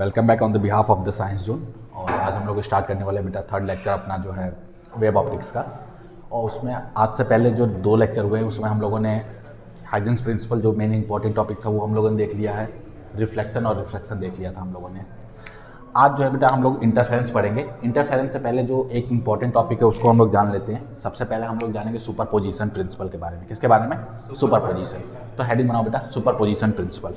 Welcome back on the behalf of the science zone. और आज हम लोग स्टार्ट करने वाले बेटा थर्ड लेक्चर अपना जो है वेब ऑप्टिक्स का। और उसमें आज से पहले जो 2 लेक्चर हुए उसमें हम लोगों ने हाइजेंस प्रिंसिपल जो मेन इंपॉर्टेंट टॉपिक था वो हम लोगों ने देख लिया है, रिफ्लेक्शन और रिफ्रैक्शन देख लिया था हम लोगों ने। आज जो है बेटा हम लोग इंटरफेरेंस पढ़ेंगे। इंटरफेरेंस से पहले जो एक इंपॉर्टेंट टॉपिक है उसको हम लोग जान लेते हैं। सबसे पहले हम लोग जानेंगे सुपरपोजिशन प्रिंसिपल के बारे में। किसके बारे में? सुपरपोजिशन। तो हेडिंग बनाओ बेटा, सुपरपोजिशन प्रिंसिपल।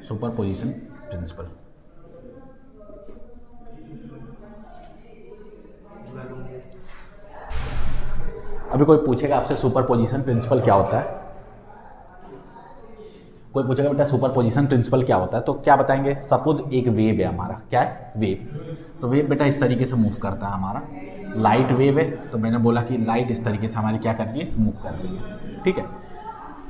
Superposition principle. अभी कोई पूछेगा आपसे सुपरपोजिशन प्रिंसिपल क्या होता है, कोई पूछेगा बेटा सुपरपोजिशन प्रिंसिपल क्या होता है, तो क्या बताएंगे? सपोज एक वेव है हमारा, क्या है? वेव। तो वेव बेटा इस तरीके से मूव करता है, हमारा लाइट वेव है। तो मैंने बोला कि लाइट इस तरीके से हमारी क्या कर रही है? मूव कर रही है। ठीक है,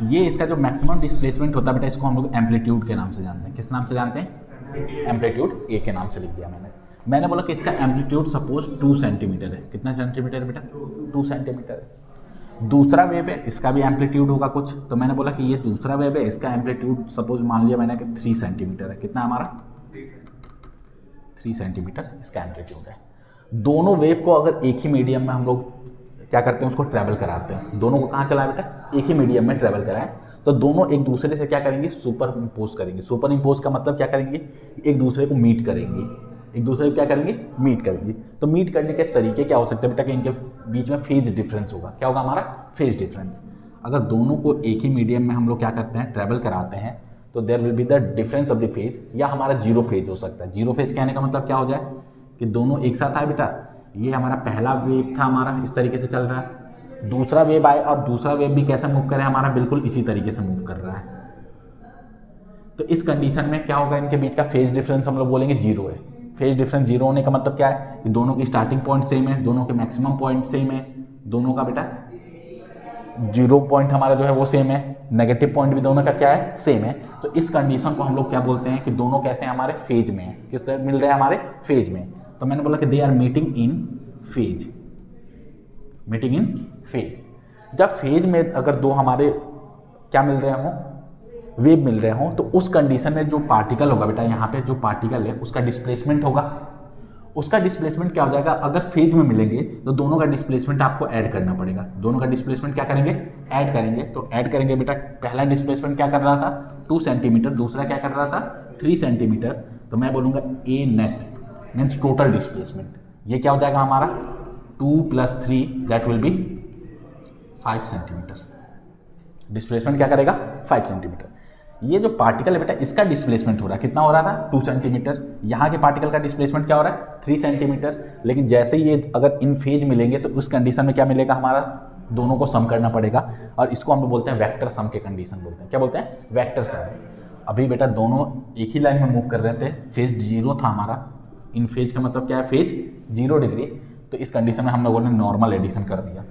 ये इसका जो मैक्सिमम डिस्प्लेसमेंट होता है बेटा इसको हम लोग एम्पलीट्यूड के नाम से जानते हैं। किस नाम से जानते हैं? एम्पलीट्यूड ए के नाम से लिख दिया मैंने बोला कि इसका एम्पलीट्यूड सपोज 2 सेंटीमीटर है। कितना सेंटीमीटर है बेटा? 2 सेंटीमीटर है। दूसरा वेव है, इसका भी एम्पलीट्यूड होगा कुछ। तो मैंने बोला कि ये दूसरा वेव है, इसका एम्पलीट्यूड सपोज मान लिया मैंने कि 3 सेंटीमीटर है। कितना हमारा? 3 सेंटीमीटर इसका एम्पलीट्यूड है। दोनों वेव को अगर एक ही मीडियम में हम लोग क्या करते हैं, उसको ट्रैवल कराते हैं। दोनों को कहाँ चलाए बेटा? एक ही मीडियम में ट्रैवल कराएं। तो दोनों एक दूसरे से क्या करेंगे? सुपर इम्पोज करेंगे। सुपर इम्पोज का मतलब क्या करेंगे? एक दूसरे को मीट करेंगे। एक दूसरे को क्या करेंगे? मीट करेंगे। तो मीट करने के तरीके क्या हो सकते हैं बेटा? कि इनके बीच में फेज डिफरेंस होगा। क्या होगा हमारा? Phase difference. अगर दोनों को एक ही मीडियम में हम लोग क्या करते हैं? ट्रैवल कराते हैं, तो there will be the difference of the phase, या हमारा जीरो फेज हो सकता है। जीरो फेज कहने का मतलब क्या हो जाए कि दोनों एक साथ आए बेटा। ये हमारा पहला वेव था, हमारा इस तरीके से चल रहा है। दूसरा वेव आए और दूसरा वेव भी कैसे मूव करे? हमारा बिल्कुल इसी तरीके से मूव कर रहा है। तो इस कंडीशन में क्या होगा? इनके बीच का फेज डिफरेंस हम लोग बोलेंगे जीरो है। फेज डिफरेंस जीरो होने का मतलब क्या है? कि दोनों की स्टार्टिंग पॉइंट सेम है, दोनों के मैक्सिमम पॉइंट सेम है, दोनों का बेटा जीरो पॉइंट हमारा जो है वो सेम है, नेगेटिव पॉइंट भी दोनों का क्या है? सेम है। तो इस कंडीशन को हम लोग क्या बोलते हैं कि दोनों कैसे हमारे फेज में है। किस तरह मिल रहे हैं? हमारे फेज में। तो मैंने बोला कि they are meeting in phase. Meeting in phase. जब फेज में अगर दो हमारे क्या मिल रहे हों? वेव मिल रहे हों, तो उस कंडीशन में जो पार्टिकल होगा बेटा, यहाँ पे जो पार्टिकल है उसका डिस्प्लेसमेंट होगा। उसका डिस्प्लेसमेंट क्या हो जाएगा? अगर फेज में मिलेंगे तो दोनों का डिस्प्लेसमेंट आपको ऐड करना पड़ेगा। दोनों का डिस्प्लेसमेंट क्या करेंगे? ऐड करेंगे। तो ऐड करेंगे बेटा, पहला डिस्प्लेसमेंट क्या कर रहा था? 2 सेंटीमीटर। दूसरा क्या कर रहा था? 3 सेंटीमीटर। तो मैं बोलूँगा A net means total displacement. ये क्या हो जाएगा हमारा? 2 + 3 that will B 5 centimetre. Displacement क्या करेगा? 5 सेंटीमीटर। ये जो पार्टिकल है बेटा इसका डिस्प्लेसमेंट हो रहा है, कितना हो रहा था? 2 सेंटीमीटर। यहाँ के पार्टिकल का डिस्प्लेसमेंट क्या हो रहा है? 3 सेंटीमीटर। लेकिन जैसे ही ये अगर इन फेज मिलेंगे तो उस कंडीशन में क्या मिलेगा? हमारा दोनों को सम करना पड़ेगा। और इसको हम बोलते हैं वेक्टर सम के कंडीशन बोलते हैं। क्या बोलते हैं? Vector sum. अभी बेटा दोनों एक ही लाइन में मूव कर रहे थे, फेज जीरो था हमारा। इन फेज का मतलब क्या है? Phase 0 degree. तो इस कंडीशन में हम लोगों ने नॉर्मल एडिशन कर दिया।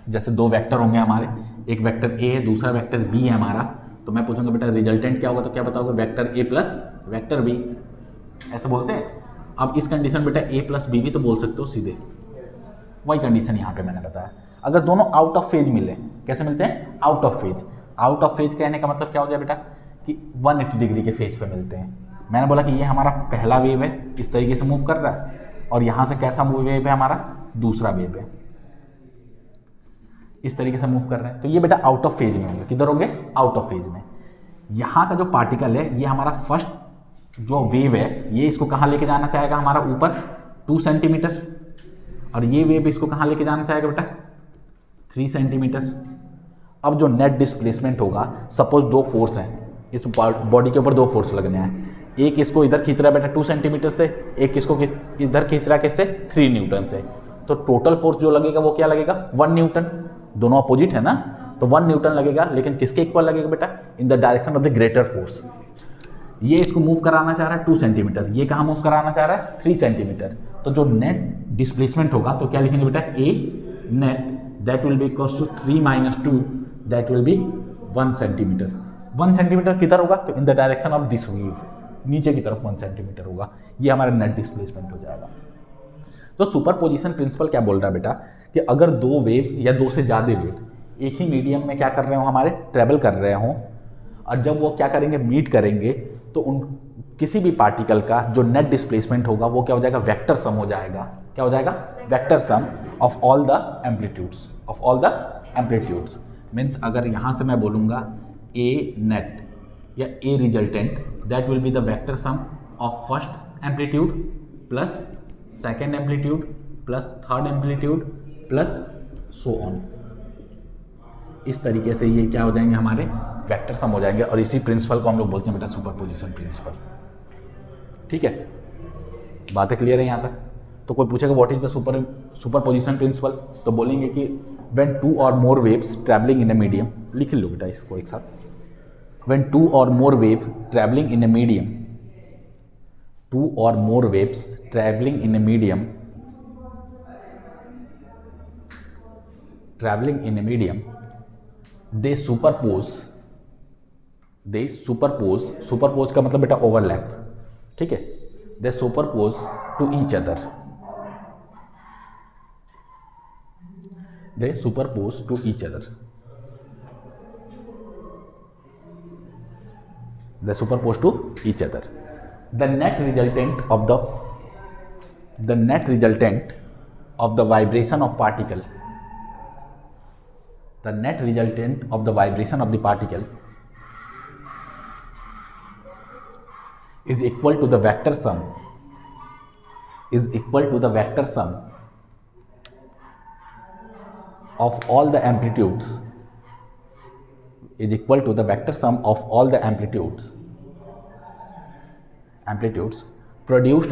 जैसे 2 वेक्टर होंगे हमारे, एक वेक्टर ए है, दूसरा वेक्टर बी है हमारा। तो मैं पूछूंगा बेटा रिजल्टेंट क्या होगा? तो क्या बताओगे? Vector A plus vector B, ऐसे बोलते हैं। अब इस कंडीशन बेटा ए प्लस बी भी तो बोल सकते हो सीधे। वही कंडीशन यहाँ पे मैंने बताया। अगर दोनों आउट ऑफ फेज मिले, कैसे मिलते हैं? Out of phase. Out of phase कहने का मतलब क्या हो जाए बेटा? कि 180 डिग्री के फेज पे मिलते हैं। मैंने बोला कि ये हमारा पहला वेव है, इस तरीके से मूव कर रहा है, और यहाँ से कैसा वेव है हमारा? दूसरा वेव है, इस तरीके से मूव कर रहे हैं। तो ये बेटा आउट ऑफ फेज में होंगे। किधर होंगे? आउट ऑफ फेज में। यहाँ का जो पार्टिकल है ये हमारा फर्स्ट जो वेव है, ये इसको कहाँ लेके जाना चाहेगा? हमारा ऊपर 2 सेंटीमीटर। और ये वेव इसको कहाँ लेके जाना चाहेगा बेटा? 3 सेंटीमीटर। अब जो नेट डिस्प्लेसमेंट होगा, सपोज 2 फोर्स हैं, इस बॉडी के ऊपर 2 फोर्स लगने हैं। एक इसको इधर खींच रहा है बेटा 2 सेंटीमीटर से, एक इसको इधर खींच रहा है किससे? 3 न्यूटन से। तो टोटल फोर्स जो लगेगा वो क्या लगेगा? 1 न्यूटन। दोनों अपोजिट है ना, तो 1 न्यूटन लगेगा। लेकिन किसके इक्वल लगेगा बेटा? इन the direction of the greater force. ये इसको मूव कराना चाह रहा है 2 सेंटीमीटर, ये कहाँ मूव कराना चाह रहा है? 3 सेंटीमीटर। तो जो नेट डिस्प्लेसमेंट होगा तो क्या लिखेंगे बेटा? A net that will be equals to 3 - 2 that will be 1 centimetre. 1 centimetre किधर होगा? तो in the direction of this wave, नीचे की तरफ 1 सेंटीमीटर होगा। ये हमारा नेट डिस्प्लेसमेंट हो जाएगा। तो सुपरपोजिशन प्रिंसिपल क्या बोल रहा है बेटा कि अगर दो वेव या दो से ज़्यादा वेव एक ही मीडियम में क्या कर रहे हो, हमारे ट्रेवल कर रहे हों, और जब वो क्या करेंगे, मीट करेंगे, तो उन किसी भी पार्टिकल का जो नेट डिस्प्लेसमेंट होगा वो क्या हो जाएगा, वेक्टर सम हो जाएगा। क्या हो जाएगा, vector sum of all the amplitudes, of all the amplitudes. Means अगर यहाँ से मैं बोलूँगा ए नेट या A resultant, that will be the vector sum of first amplitude plus second amplitude plus third amplitude plus so on. इस तरीके से ये क्या हो जाएंगे, हमारे वेक्टर सम हो जाएंगे, और इसी प्रिंसिपल को हम लोग बोलते हैं बेटा सुपरपोजिशन प्रिंसिपल। ठीक है, बातें क्लियर है यहाँ तक? तो कोई पूछेगा what is the superposition principle, तो बोलेंगे कि when two or more waves travelling in a medium, लिख लो बेटा इसको एक साथ, when two or more wave travelling in a medium, two or more waves travelling in a medium, travelling in a medium, they superpose, they superpose, superpose का मतलब बेटा overlap, ठीक है, they superpose to each other, they superpose to each other, they superpose to each other. The net resultant of the net resultant of the vibration of particle, the net resultant of the vibration of the particle is equal to the vector sum, is equal to the vector sum of all the amplitudes, is equal to the vector sum of all the amplitudes produced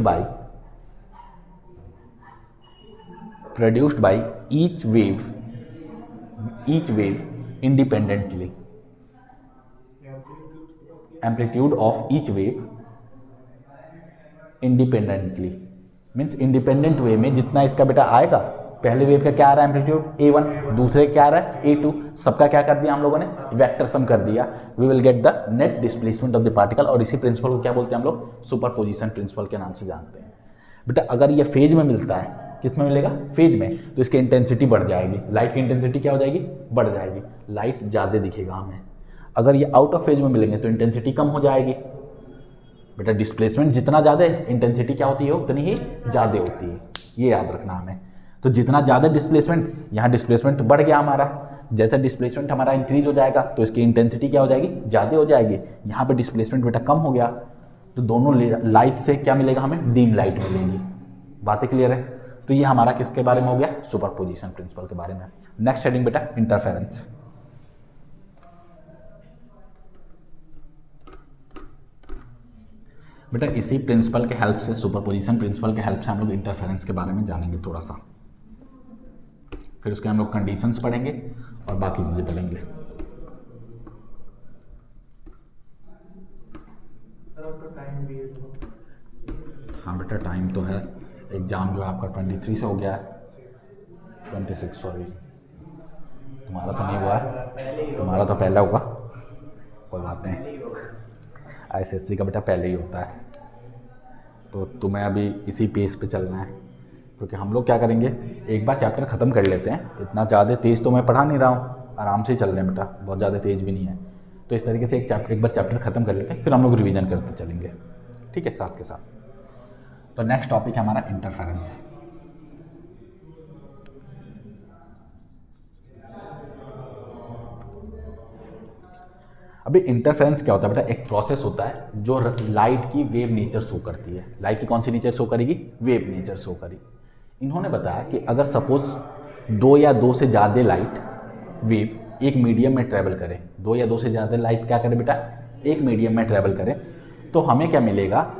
by each wave independently, amplitude of each wave independently means independent way में जितना इसका बेटा आएगा, पहले wave का क्या आ रहा है एम्पलीट्यूड A1, दूसरे क्या आ रहा है A2, सबका क्या कर दिया हम लोगों ने, वेक्टर सम कर दिया। We will get the net displacement of the particle, और इसी प्रिंसिपल को क्या बोलते हैं हम लोग, सुपरपोजिशन प्रिंसिपल के नाम से जानते हैं। बेटा अगर ये फेज में मिलता है, किस में मिलेगा, फेज में, तो इसकी इंटेंसिटी बढ़ जाएगी, लाइट की इंटेंसिटी क्या हो जाएगी, बढ़ जाएगी, लाइट ज़्यादा दिखेगा हमें। अगर ये आउट ऑफ फेज में मिलेंगे तो इंटेंसिटी कम हो जाएगी। बेटा डिस्प्लेसमेंट जितना ज़्यादा है, इंटेंसिटी क्या होती है, उतनी ही ज़्यादा होती है, ये याद रखना हमें। तो जितना ज़्यादा डिस्प्लेसमेंट, यहाँ डिस्प्लेसमेंट बढ़ गया हमारा, जैसा डिस्प्लेसमेंट हमारा इंक्रीज हो जाएगा तो इसकी इंटेंसिटी क्या हो जाएगी, ज़्यादा हो जाएगी। यहाँ पे डिस्प्लेसमेंट बेटा कम हो गया तो दोनों लाइट से क्या मिलेगा हमें, डीम लाइट मिलेगी। बातें क्लियर है? तो ये हमारा किसके बारे में हो गया, सुपरपोजिशन प्रिंसिपल के बारे में। नेक्स्ट हेडिंग बेटा इंटरफेरेंस। बेटा इसी प्रिंसिपल के हेल्प से, सुपरपोजिशन प्रिंसिपल के हेल्प से हम लोग इंटरफेरेंस के बारे में जानेंगे थोड़ा सा, फिर उसके हम लोग कंडीशंस पढ़ेंगे और बाकी चीज़ें पढ़ेंगे। हाँ बेटा टाइम तो है, एग्ज़ाम जो है आपका 23 से हो गया है, 26 सॉरी, तुम्हारा तो नहीं हुआ है, तुम्हारा तो पहले होगा, कोई बात नहीं, ICSE का बेटा पहले ही होता है। तो तुम्हें अभी इसी पेस पे चलना है, क्योंकि हम लोग क्या करेंगे, एक बार चैप्टर ख़त्म कर लेते हैं, इतना ज़्यादा तेज़ तो मैं पढ़ा नहीं रहा हूँ, आराम से ही चल रहे हैं बेटा, बहुत ज़्यादा तेज़ भी नहीं है। तो इस तरीके से एक बार चैप्टर ख़त्म कर लेते हैं, फिर हम लोग रिवीजन करते चलेंगे, ठीक है, साथ के साथ। तो नेक्स्ट टॉपिक है हमारा इंटरफेरेंस। अभी इंटरफेरेंस क्या होता है बेटा, एक प्रोसेस होता है जो लाइट की वेव नेचर शो करती है। लाइट की कौन सी नेचर शो करेगी, वेव नेचर शो करेगी। इन्होंने बताया कि अगर सपोज दो या दो से ज़्यादा लाइट वेव एक मीडियम में ट्रैवल करें, दो या दो से ज़्यादा लाइट क्या करें बेटा, एक मीडियम में ट्रैवल करें, तो हमें क्या मिलेगा,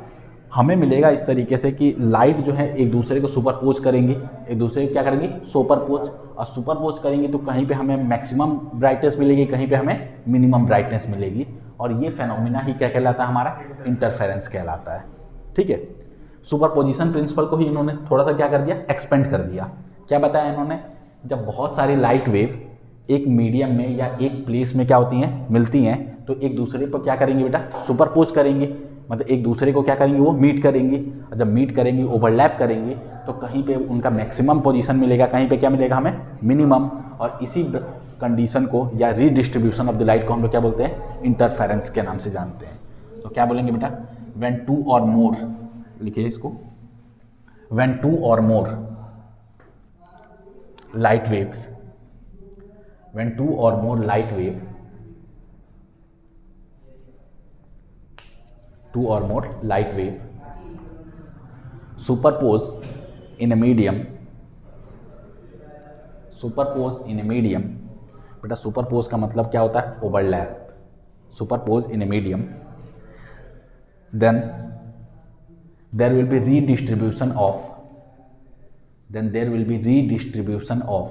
हमें मिलेगा इस तरीके से कि लाइट जो है एक दूसरे को सुपरपोज करेंगी, एक दूसरे को क्या करेंगी, सुपरपोज, और सुपरपोज करेंगी तो कहीं पे हमें मैक्सिमम ब्राइटनेस मिलेगी, कहीं पे हमें मिनिमम ब्राइटनेस मिलेगी, और ये फेनोमिना ही क्या कहलाता है, हमारा इंटरफेरेंस कहलाता है। ठीक है, सुपरपोजिशन प्रिंसिपल को ही इन्होंने थोड़ा सा क्या कर दिया, एक्सपेंड कर दिया। क्या बताया इन्होंने, जब बहुत सारी लाइट वेव एक मीडियम में या एक प्लेस में क्या होती हैं, मिलती हैं, तो एक दूसरे पर क्या करेंगे बेटा, सुपरपोज करेंगे। मतलब एक दूसरे को क्या करेंगी, वो मीट करेंगी, और जब मीट करेंगी, ओवरलैप करेंगी, तो कहीं पे उनका मैक्सिमम पोजीशन मिलेगा, कहीं पे क्या मिलेगा हमें, मिनिमम। और इसी कंडीशन को या रीडिस्ट्रीब्यूशन ऑफ द लाइट को हम लोग क्या बोलते हैं, इंटरफेरेंस के नाम से जानते हैं। तो क्या बोलेंगे बेटा, व्हेन टू और मोर, लिखिए इसको, when two or more light wave, when two or more light wave, two or more light wave superpose in a medium, superpose in a medium, बेटा superpose का मतलब क्या होता है, overlap, superpose in a medium, then there will be redistribution of, then there will be redistribution of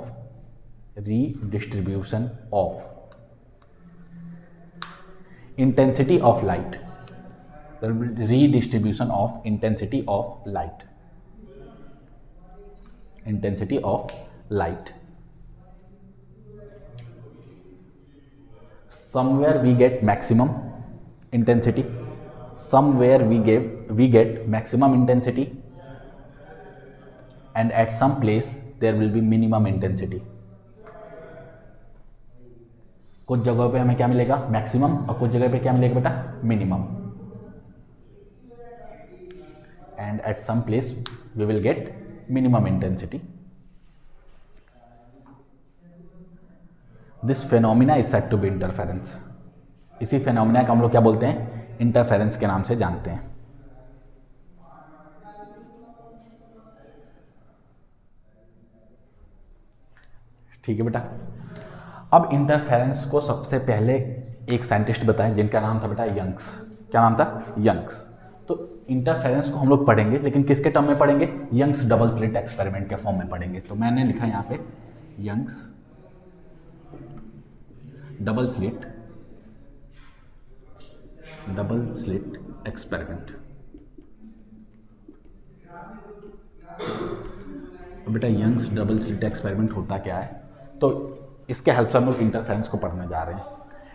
intensity of light, there will be redistribution of intensity of light, intensity of light. Somewhere we get maximum intensity, somewhere we get maximum intensity, and at some place there will be minimum intensity. कुछ जगहों पे हमें क्या मिलेगा, maximum, और कुछ जगह पे क्या मिलेगा बेटा, minimum, and at some place we will get minimum intensity. This phenomena is said to be interference. इसी phenomena का हम लोग क्या बोलते हैं, interference के नाम से जानते हैं। ठीक है बेटा। अब इंटरफेरेंस को सबसे पहले एक साइंटिस्ट बताएं जिनका नाम था बेटा यंग्स। क्या नाम था, यंग्स। तो इंटरफेरेंस को हम लोग पढ़ेंगे, लेकिन किसके टर्म में पढ़ेंगे, यंग्स डबल स्लिट एक्सपेरिमेंट के फॉर्म में पढ़ेंगे। तो मैंने लिखा यहाँ पे यंग्स डबल स्लिट एक्सपेरिमेंट। बेटा यंग्स डबल स्लिट एक्सपेरिमेंट होता क्या है, तो इसके हेल्प से हम लोग इंटरफेरेंस को पढ़ने जा रहे हैं।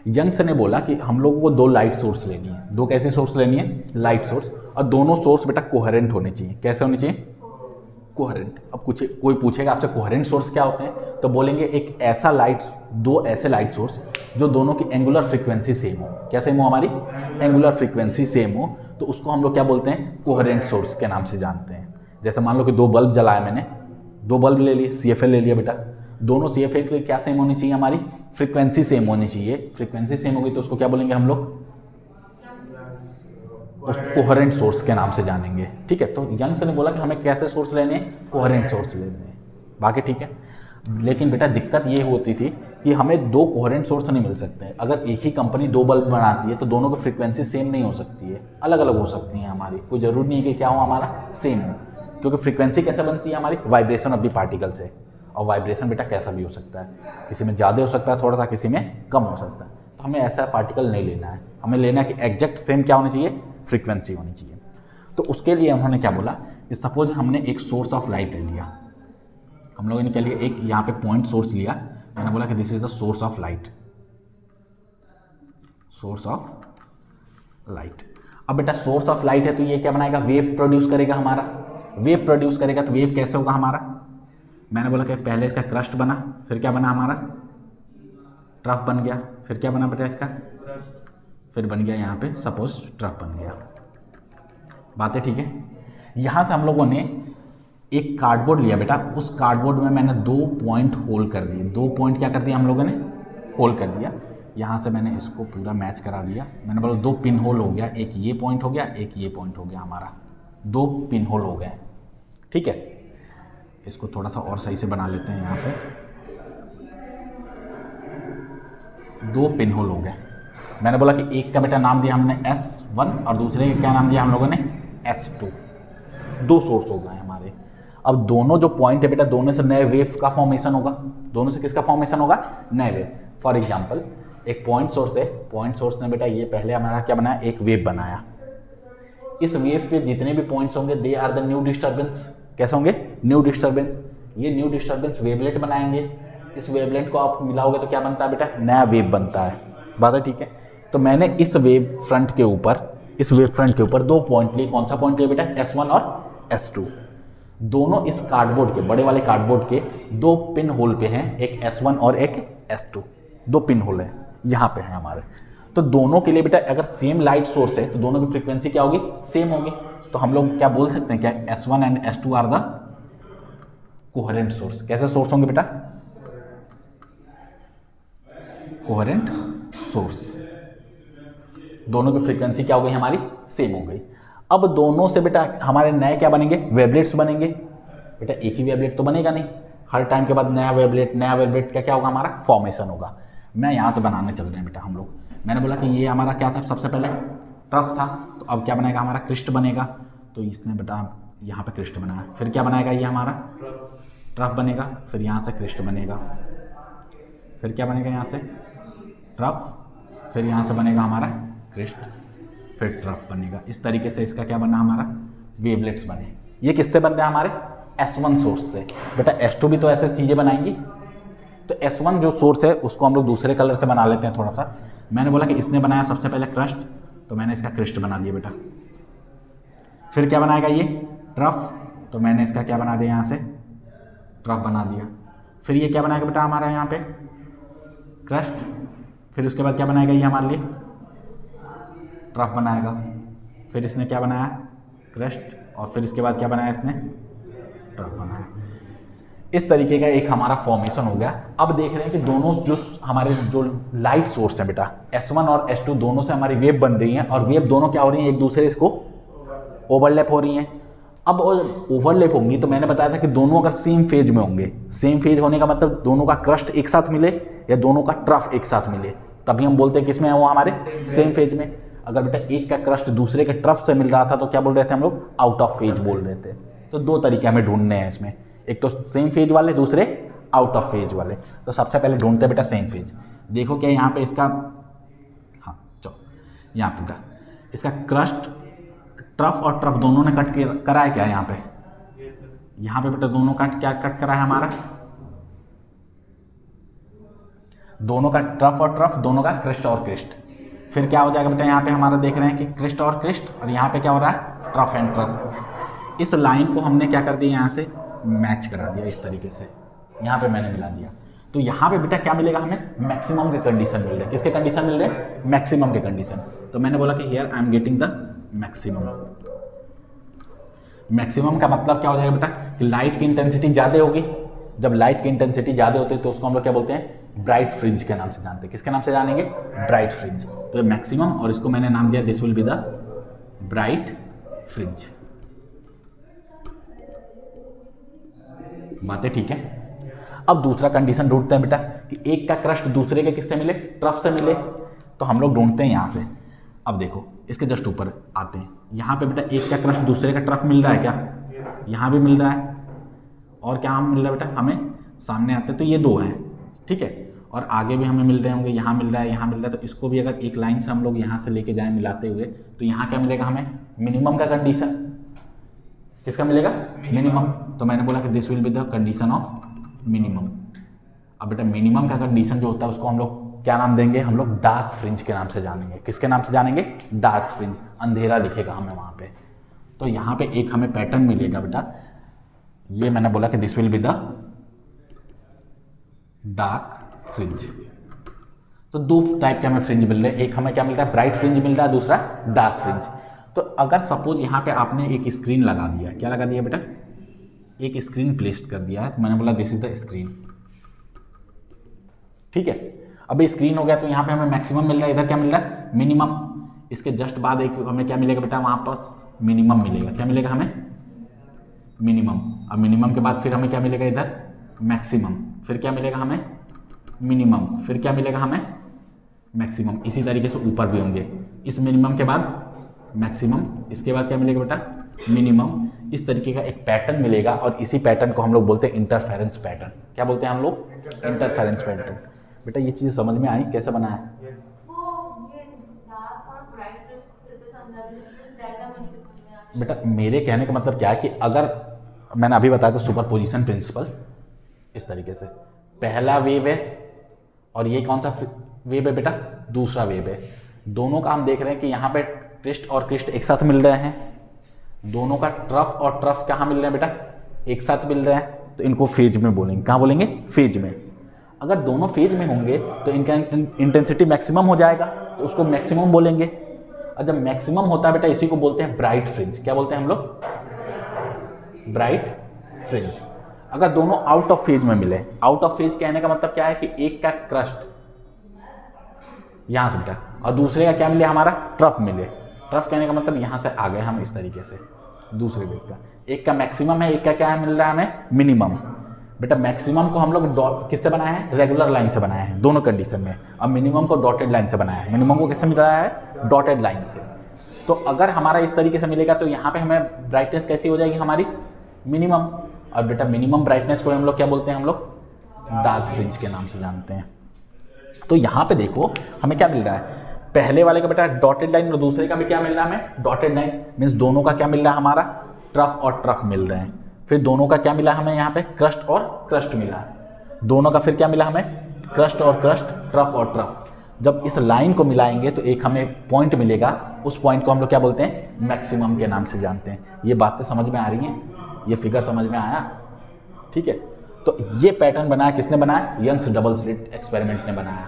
यंग्स ने बोला कि हम लोगों को दो लाइट सोर्स लेनी है, दो कैसे सोर्स लेनी है, लाइट सोर्स, और दोनों सोर्स बेटा कोहेरेंट होने चाहिए। कैसे होने चाहिए, कोहेरेंट। अब कुछ कोई पूछेगा आपसे कोहेरेंट सोर्स क्या होते हैं, तो बोलेंगे एक ऐसा लाइट, दो ऐसे लाइट सोर्स जो दोनों की एंगुलर फ्रीक्वेंसी सेम हो। क्या सेम हो, हमारी एंगुलर फ्रीक्वेंसी सेम हो, तो उसको हम लोग क्या बोलते हैं, कोहेरेंट सोर्स के नाम से जानते हैं। जैसे मान लो कि दो बल्ब जलाया मैंने, दो बल्ब ले लिए, CFL ले लिया बेटा, दोनों CFL के लिए क्या सेम होनी चाहिए, हमारी फ्रीक्वेंसी सेम होनी चाहिए। फ्रीक्वेंसी सेम होगी तो उसको क्या बोलेंगे हम लोग, उस कोहेरेंट सोर्स के नाम से जानेंगे। ठीक है, तो यंग्स ने बोला कि हमें कैसे सोर्स लेने हैं, कोहेरेंट सोर्स लेने हैं, बाकी ठीक है। लेकिन बेटा दिक्कत ये होती थी कि हमें दो कोहेरेंट सोर्स नहीं मिल सकते हैं। अगर एक ही कंपनी दो बल्ब बनाती है तो दोनों की फ्रीक्वेंसी सेम नहीं हो सकती है, अलग अलग हो सकती है हमारी। कोई जरूरी नहीं है कि क्या हो हमारा सेम हो, क्योंकि फ्रीक्वेंसी कैसे बनती है हमारी, वाइब्रेशन ऑफ द पार्टिकल से। और वाइब्रेशन बेटा कैसा भी हो सकता है, किसी में ज़्यादा हो सकता है थोड़ा सा, किसी में कम हो सकता है। तो हमें ऐसा पार्टिकल नहीं लेना है, हमें लेना है कि एग्जैक्ट सेम क्या होनी चाहिए, फ्रीक्वेंसी होनी चाहिए। तो उसके लिए उन्होंने क्या बोला कि सपोज हमने एक सोर्स ऑफ लाइट ले लिया, हम लोगों ने क्या लिया, एक यहाँ पे पॉइंट सोर्स लिया, मैंने बोला कि this is the source of light, source of light. अब बेटा सोर्स ऑफ लाइट है तो ये क्या बनाएगा, वेव प्रोड्यूस करेगा हमारा, वेव प्रोड्यूस करेगा। तो वेव कैसे होगा हमारा, मैंने बोला कि पहले इसका क्रस्ट बना, फिर क्या बना हमारा, ट्रफ बन गया, फिर क्या बना बेटा इसका, फिर बन गया यहाँ पे सपोज ट्रफ बन गया। बातें ठीक है। यहाँ से हम लोगों ने एक कार्डबोर्ड लिया बेटा, उस कार्डबोर्ड में मैंने दो पॉइंट होल कर दिए, दो पॉइंट क्या कर दिया हम लोगों ने, होल कर दिया। यहाँ से मैंने इसको पूरा मैच करा दिया, मैंने बोला दो पिन होल हो गया, एक ये पॉइंट हो गया, एक ये पॉइंट हो गया, हमारा दो पिन होल हो गए। ठीक है, इसको थोड़ा सा और सही से बना लेते हैं। यहाँ से दो पिन होल हो गए। मैंने बोला कि एक का बेटा नाम दिया हमने S1 और दूसरे का क्या नाम दिया हम लोगों ने, S2। दो सोर्स हो गए हमारे। अब दोनों जो पॉइंट है बेटा, दोनों से नए वेव का फॉर्मेशन होगा, दोनों से किसका फॉर्मेशन होगा, नए वेव। फॉर एग्जाम्पल एक पॉइंट सोर्स है, पॉइंट सोर्स ने बेटा ये पहले हमारा क्या बनाया, एक वेव बनाया। इस वेव पे जितने भी पॉइंट्स होंगे they are the new disturbance. कैसे होंगे, न्यू डिस्टर्बेंस। ये न्यू डिस्टर्बेंस वेवलेट बनाएंगे, इस वेवलेट को आप मिलाओगे तो क्या बनता है बेटा, नया वेव बनता है। बात है ठीक है। तो मैंने इस वेव फ्रंट के ऊपर इस वेव फ्रंट के ऊपर 2 पॉइंट लिए। कौन सा पॉइंट लिए बेटा? S1 और S2। दोनों इस कार्डबोर्ड के, बड़े वाले कार्डबोर्ड के 2 पिन होल पे हैं, एक S1 और एक S2। 2 पिन होल है यहाँ पे हैं हमारे। तो दोनों के लिए बेटा अगर सेम लाइट सोर्स है तो दोनों की फ्रीक्वेंसी क्या होगी? सेम होगी। तो हम लोग क्या बोल सकते हैं, क्या S1 and S2 are the coherent source. कैसे सोर्स होंगे बेटा? Coherent source. दोनों की फ्रीक्वेंसी क्या हो गई हमारी? सेम हो गई। अब दोनों से बेटा हमारे नए क्या बनेंगे? वेवलेट्स बनेंगे। बेटा एक ही वेवलेट तो बनेगा नहीं, हर टाइम के बाद नया वेवलेट का क्या होगा? हमारा फॉर्मेशन होगा। मैं यहाँ से बनाने चल रहे हैं बेटा हम लोग। मैंने बोला कि ये हमारा क्या था? सबसे पहले ट्रफ था, तो अब क्या बनेगा? हमारा क्रिस्ट बनेगा। तो इसने बेटा यहाँ पे क्रिस्ट बनाया। फिर क्या बनाएगा? ये हमारा ट्रफ बनेगा। फिर यहाँ से क्रिस्ट बनेगा। फिर क्या बनेगा? यहाँ से ट्रफ। फिर यहाँ से बनेगा हमारा क्रिस्ट, फिर ट्रफ बनेगा। इस तरीके से इसका क्या बना? हमारा वेवलेट्स बने। ये किससे बन रहा है? हमारे S1 सोर्स से। बेटा S2 भी तो ऐसे चीज़ें बनाएंगी। तो S1 जो सोर्स है उसको हम लोग दूसरे कलर से बना लेते हैं थोड़ा सा। मैंने बोला कि इसने बनाया सबसे पहले क्रस्ट, तो मैंने इसका क्रिस्ट बना दिया बेटा। फिर क्या बनाएगा? ये ट्रफ, तो मैंने इसका क्या बना दिया? यहाँ से ट्रफ बना दिया। फिर ये क्या बनाएगा बेटा? हमारा यहाँ पे क्रस्ट। फिर उसके बाद क्या बनाएगा? ये हमारे लिए ट्रफ बनाएगा। फिर इसने क्या बनाया? क्रस्ट। और फिर इसके बाद क्या बनाया? इसने ट्रफ बनाया। इस तरीके का एक हमारा फॉर्मेशन हो गया। अब देख रहे हैं कि दोनों जो हमारे जो लाइट सोर्स हैं बेटा S1 और S2 दोनों से हमारी वेव बन रही हैं, और वेव दोनों क्या हो रही हैं? एक दूसरे इसको ओवरलैप हो रही हैं। अब ओवरलैप होंगी तो मैंने बताया था कि दोनों अगर सेम फेज में होंगे, सेम फेज होने का मतलब दोनों का क्रस्ट एक साथ मिले या दोनों का ट्रफ एक साथ मिले, तभी हम बोलते हैं किसमें है वो? हमारे सेम फेज में। अगर बेटा एक का क्रस्ट दूसरे के ट्रफ से मिल रहा था तो क्या बोल रहे थे हम लोग? आउट ऑफ फेज बोल रहे थे। तो 2 तरीके हमें ढूंढने हैं इसमें, एक तो सेम फेज वाले, दूसरे आउट ऑफ फेज वाले। तो सबसे पहले ढूंढते बेटा सेम फेज। देखो क्या यहाँ पे इसका, हाँ चलो यहाँ पे का इसका क्रस्ट, ट्रफ और ट्रफ दोनों ने कट करा है क्या? यहाँ पे यहाँ पे बेटा दोनों का क्या कट करा है हमारा? दोनों का ट्रफ और ट्रफ, दोनों का क्रिस्ट और क्रिस्ट। फिर क्या हो जाएगा बेटा? यहाँ पे हमारा देख रहे हैं कि क्रिस्ट और क्रिस्ट, और यहाँ पे क्या हो रहा है? Trough and trough. इस लाइन को हमने क्या कर दिया? यहाँ से मैच करा दिया इस तरीके से, यहाँ पे मैंने मिला दिया। तो यहाँ पे बेटा क्या मिलेगा हमें? मैक्सिमम के कंडीशन मिल रहे हैं। किसके कंडीशन मिल रहे हैं? मैक्सिमम के कंडीशन। तो मैंने बोला कि here I am getting the maximum. Maximum का मतलब क्या हो जाएगा बेटा? कि लाइट की इंटेंसिटी ज़्यादा होगी। जब लाइट की इंटेंसिटी ज़्यादा होती है तो उसको हम लोग क्या बोलते हैं? ब्राइट फ्रिंज के नाम से जानते हैं। किसके नाम से जानेंगे? Bright fringe. तो मैक्सिमम, और इसको मैंने नाम दिया this will be the bright fringe. बातें ठीक है। अब दूसरा कंडीशन ढूंढते हैं बेटा कि एक का क्रस्ट दूसरे के किससे मिले? ट्रफ से मिले। तो हम लोग ढूंढते हैं यहाँ से। अब देखो इसके जस्ट ऊपर आते हैं। यहाँ पे बेटा एक का क्रस्ट दूसरे का ट्रफ मिल रहा है क्या? यहाँ भी मिल रहा है। और क्या हम मिल रहा है बेटा? हमें सामने आते हैं तो ये 2 हैं, ठीक है। और आगे भी हमें मिल रहे होंगे, यहाँ मिल रहा है, यहाँ मिल रहा है। तो इसको भी अगर एक लाइन से हम लोग यहाँ से लेके जाएं मिलाते हुए, तो यहाँ क्या मिलेगा हमें? मिनिमम का कंडीशन। किसका मिलेगा? मिनिमम। तो मैंने बोला कि this will be the condition of minimum. अब बेटा मिनिमम का कंडीशन जो होता है उसको हम लोग क्या नाम देंगे? हम लोग डार्क फ्रिंज के नाम से जानेंगे। किसके नाम से जानेंगे? Dark fringe. अंधेरा दिखेगा हमें वहाँ पे। तो यहाँ पे एक हमें पैटर्न मिलेगा बेटा, ये मैंने बोला कि this will be the dark fringe. तो 2 टाइप के हमें फ्रिंज मिल रहे हैं। एक हमें क्या मिल रहा है? ब्राइट फ्रिंज मिल रहा है, दूसरा डार्क फ्रिंज। तो अगर सपोज यहाँ पे आपने एक स्क्रीन लगा दिया, क्या लगा दिया बेटा? एक स्क्रीन प्लेस कर दिया है। तो मैंने बोला दिस इज द स्क्रीन, ठीक है। अब स्क्रीन हो गया तो यहाँ पे हमें मैक्सिमम मिल रहा है, इधर क्या मिल रहा है? मिनिमम। इसके जस्ट बाद एक हमें क्या मिलेगा बेटा? वहाँ पास मिनिमम मिलेगा। क्या मिलेगा हमें? मिनिमम। अब मिनिमम के बाद फिर हमें क्या मिलेगा? इधर मैक्सिमम। फिर क्या मिलेगा हमें? मिनिमम। फिर क्या मिलेगा हमें? मैक्सिमम। इसी तरीके से ऊपर भी होंगे। इस मिनिमम के बाद मैक्सिमम, इसके बाद क्या मिलेगा बेटा? मिनिमम। इस तरीके का एक पैटर्न मिलेगा, और इसी पैटर्न को हम लोग बोलते हैं इंटरफेरेंस पैटर्न। क्या बोलते हैं हम लोग? Interference pattern. बेटा ये चीज़ समझ में आई कैसे बना है? बेटा मेरे कहने का मतलब क्या है कि अगर मैंने अभी बताया था सुपरपोजिशन प्रिंसिपल, इस तरीके से पहला वेव है और ये कौन सा वेव है बेटा? दूसरा वेव है। दोनों का हम देख रहे हैं कि यहाँ पे क्रिस्ट और क्रिस्ट एक साथ मिल रहे हैं, दोनों का ट्रफ और ट्रफ कहाँ मिल रहे हैं बेटा, एक साथ मिल रहे हैं, तो इनको फेज में बोलेंगे। कहाँ बोलेंगे, फेज में। अगर दोनों फेज में होंगे तो इनका इंटेंसिटी मैक्सिमम हो जाएगा, तो उसको मैक्सिमम बोलेंगे। और जब मैक्सिमम होता है बेटा, इसी को बोलते हैं ब्राइट फ्रिंज। क्या बोलते हैं हम लोग, ब्राइट फ्रिंज। अगर दोनों आउट ऑफ फेज में मिले, आउट ऑफ फेज कहने का मतलब क्या है कि एक का क्रस्ट यहां से बेटा और दूसरे का क्या मिले, हमारा ट्रफ मिले। ट्रफ कहने का मतलब यहां से आ गए हम इस तरीके से, दूसरे वेव का। एक का मैक्सिमम है, एक का क्या है मिल रहा है हमें, मिनिमम। बेटा मैक्सिमम को हम लोग किससे बनाए हैं, रेगुलर लाइन से बनाए हैं दोनों कंडीशन में, और मिनिमम को डॉटेड लाइन से बनाया है। मिनिमम को किससे मिल रहा है, डॉटेड लाइन से। तो अगर हमारा इस तरीके से मिलेगा तो यहाँ पे हमें ब्राइटनेस कैसी हो जाएगी, हमारी मिनिमम। और बेटा मिनिमम ब्राइटनेस को हम लोग क्या बोलते हैं, हम लोग डार्क फ्रिंज के नाम से जानते हैं। तो यहाँ पे देखो हमें क्या मिल रहा है, पहले वाले का बेटा डॉटेड लाइन और दूसरे का भी क्या मिल रहा है हमें, डॉटेड लाइन। मीन्स दोनों का क्या मिल रहा है, हमारा ट्रफ और ट्रफ मिल रहे हैं। फिर दोनों का क्या मिला हमें यहाँ पे, क्रस्ट और क्रस्ट मिला। दोनों का फिर क्या मिला हमें, क्रस्ट और क्रस्ट, ट्रफ और ट्रफ। जब इस लाइन को मिलाएंगे तो एक हमें पॉइंट मिलेगा, उस पॉइंट को हम लोग क्या बोलते हैं, मैक्सिमम के नाम से जानते हैं। ये बातें समझ में आ रही हैं, ये फिगर समझ में आया, ठीक है। तो ये पैटर्न बनाया किसने बनाया, यंग्स डबल स्लिट एक्सपेरिमेंट ने बनाया।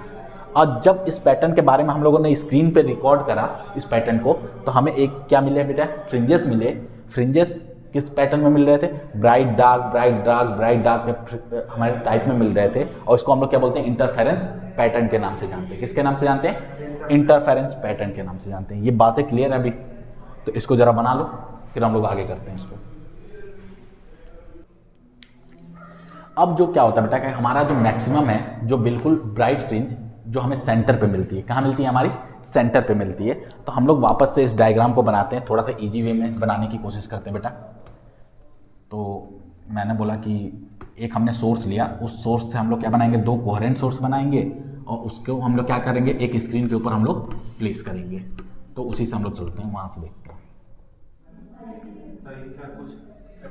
और जब इस पैटर्न के बारे में हम लोगों ने स्क्रीन पे रिकॉर्ड करा इस पैटर्न को, तो हमें एक क्या मिले बेटा, फ्रिंजेस मिले। फ्रिंजेस किस पैटर्न में मिल रहे थे, bright dark bright dark bright dark के हमारे टाइप में मिल रहे थे। और इसको हम लोग क्या बोलते हैं, इंटरफेरेंस पैटर्न के नाम से जानते हैं। किसके नाम से जानते हैं, इंटरफेरेंस पैटर्न के नाम से जानते हैं। ये बातें क्लियर है अभी, तो इसको जरा बना लो, फिर हम लोग आगे करते हैं इसको। अब जो क्या होता है बेटा कि हमारा जो मैक्सिमम है, जो बिल्कुल ब्राइट फ्रिंज जो हमें सेंटर पे मिलती है, कहाँ मिलती है, हमारी सेंटर पे मिलती है। तो हम लोग वापस से इस डायग्राम को बनाते हैं, थोड़ा सा इजी वे में बनाने की कोशिश करते हैं बेटा। तो मैंने बोला कि एक हमने सोर्स लिया, उस सोर्स से हम लोग क्या बनाएंगे, दो कोहेरेंट सोर्स बनाएंगे और उसको हम लोग क्या करेंगे, एक स्क्रीन के ऊपर हम लोग प्लेस करेंगे। तो उसी से हम लोग चलते हैं, वहाँ से देखते हैं।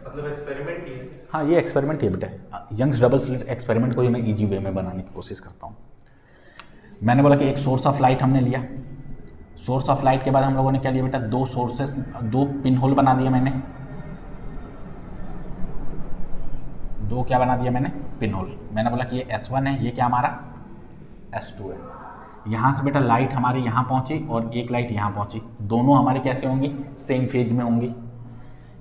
मतलब एक्सपेरिमेंट ही है। हाँ ये एक्सपेरिमेंट ही है बेटा, यंग्स डबल स्लिट एक्सपेरिमेंट को ही मैं ईजी वे में बनाने की कोशिश करता हूँ। मैंने बोला कि एक सोर्स ऑफ लाइट हमने लिया, सोर्स ऑफ लाइट के बाद हम लोगों ने क्या लिया बेटा, दो सोर्सेस, दो पिन होल बना दिया मैंने, दो क्या बना दिया मैंने, पिन होल। मैंने बोला कि ये S1 है, ये क्या हमारा S2 है। यहाँ से बेटा लाइट हमारी यहाँ पहुँची और एक लाइट यहाँ पहुँची, दोनों हमारे कैसे होंगी, सेम फेज में होंगी।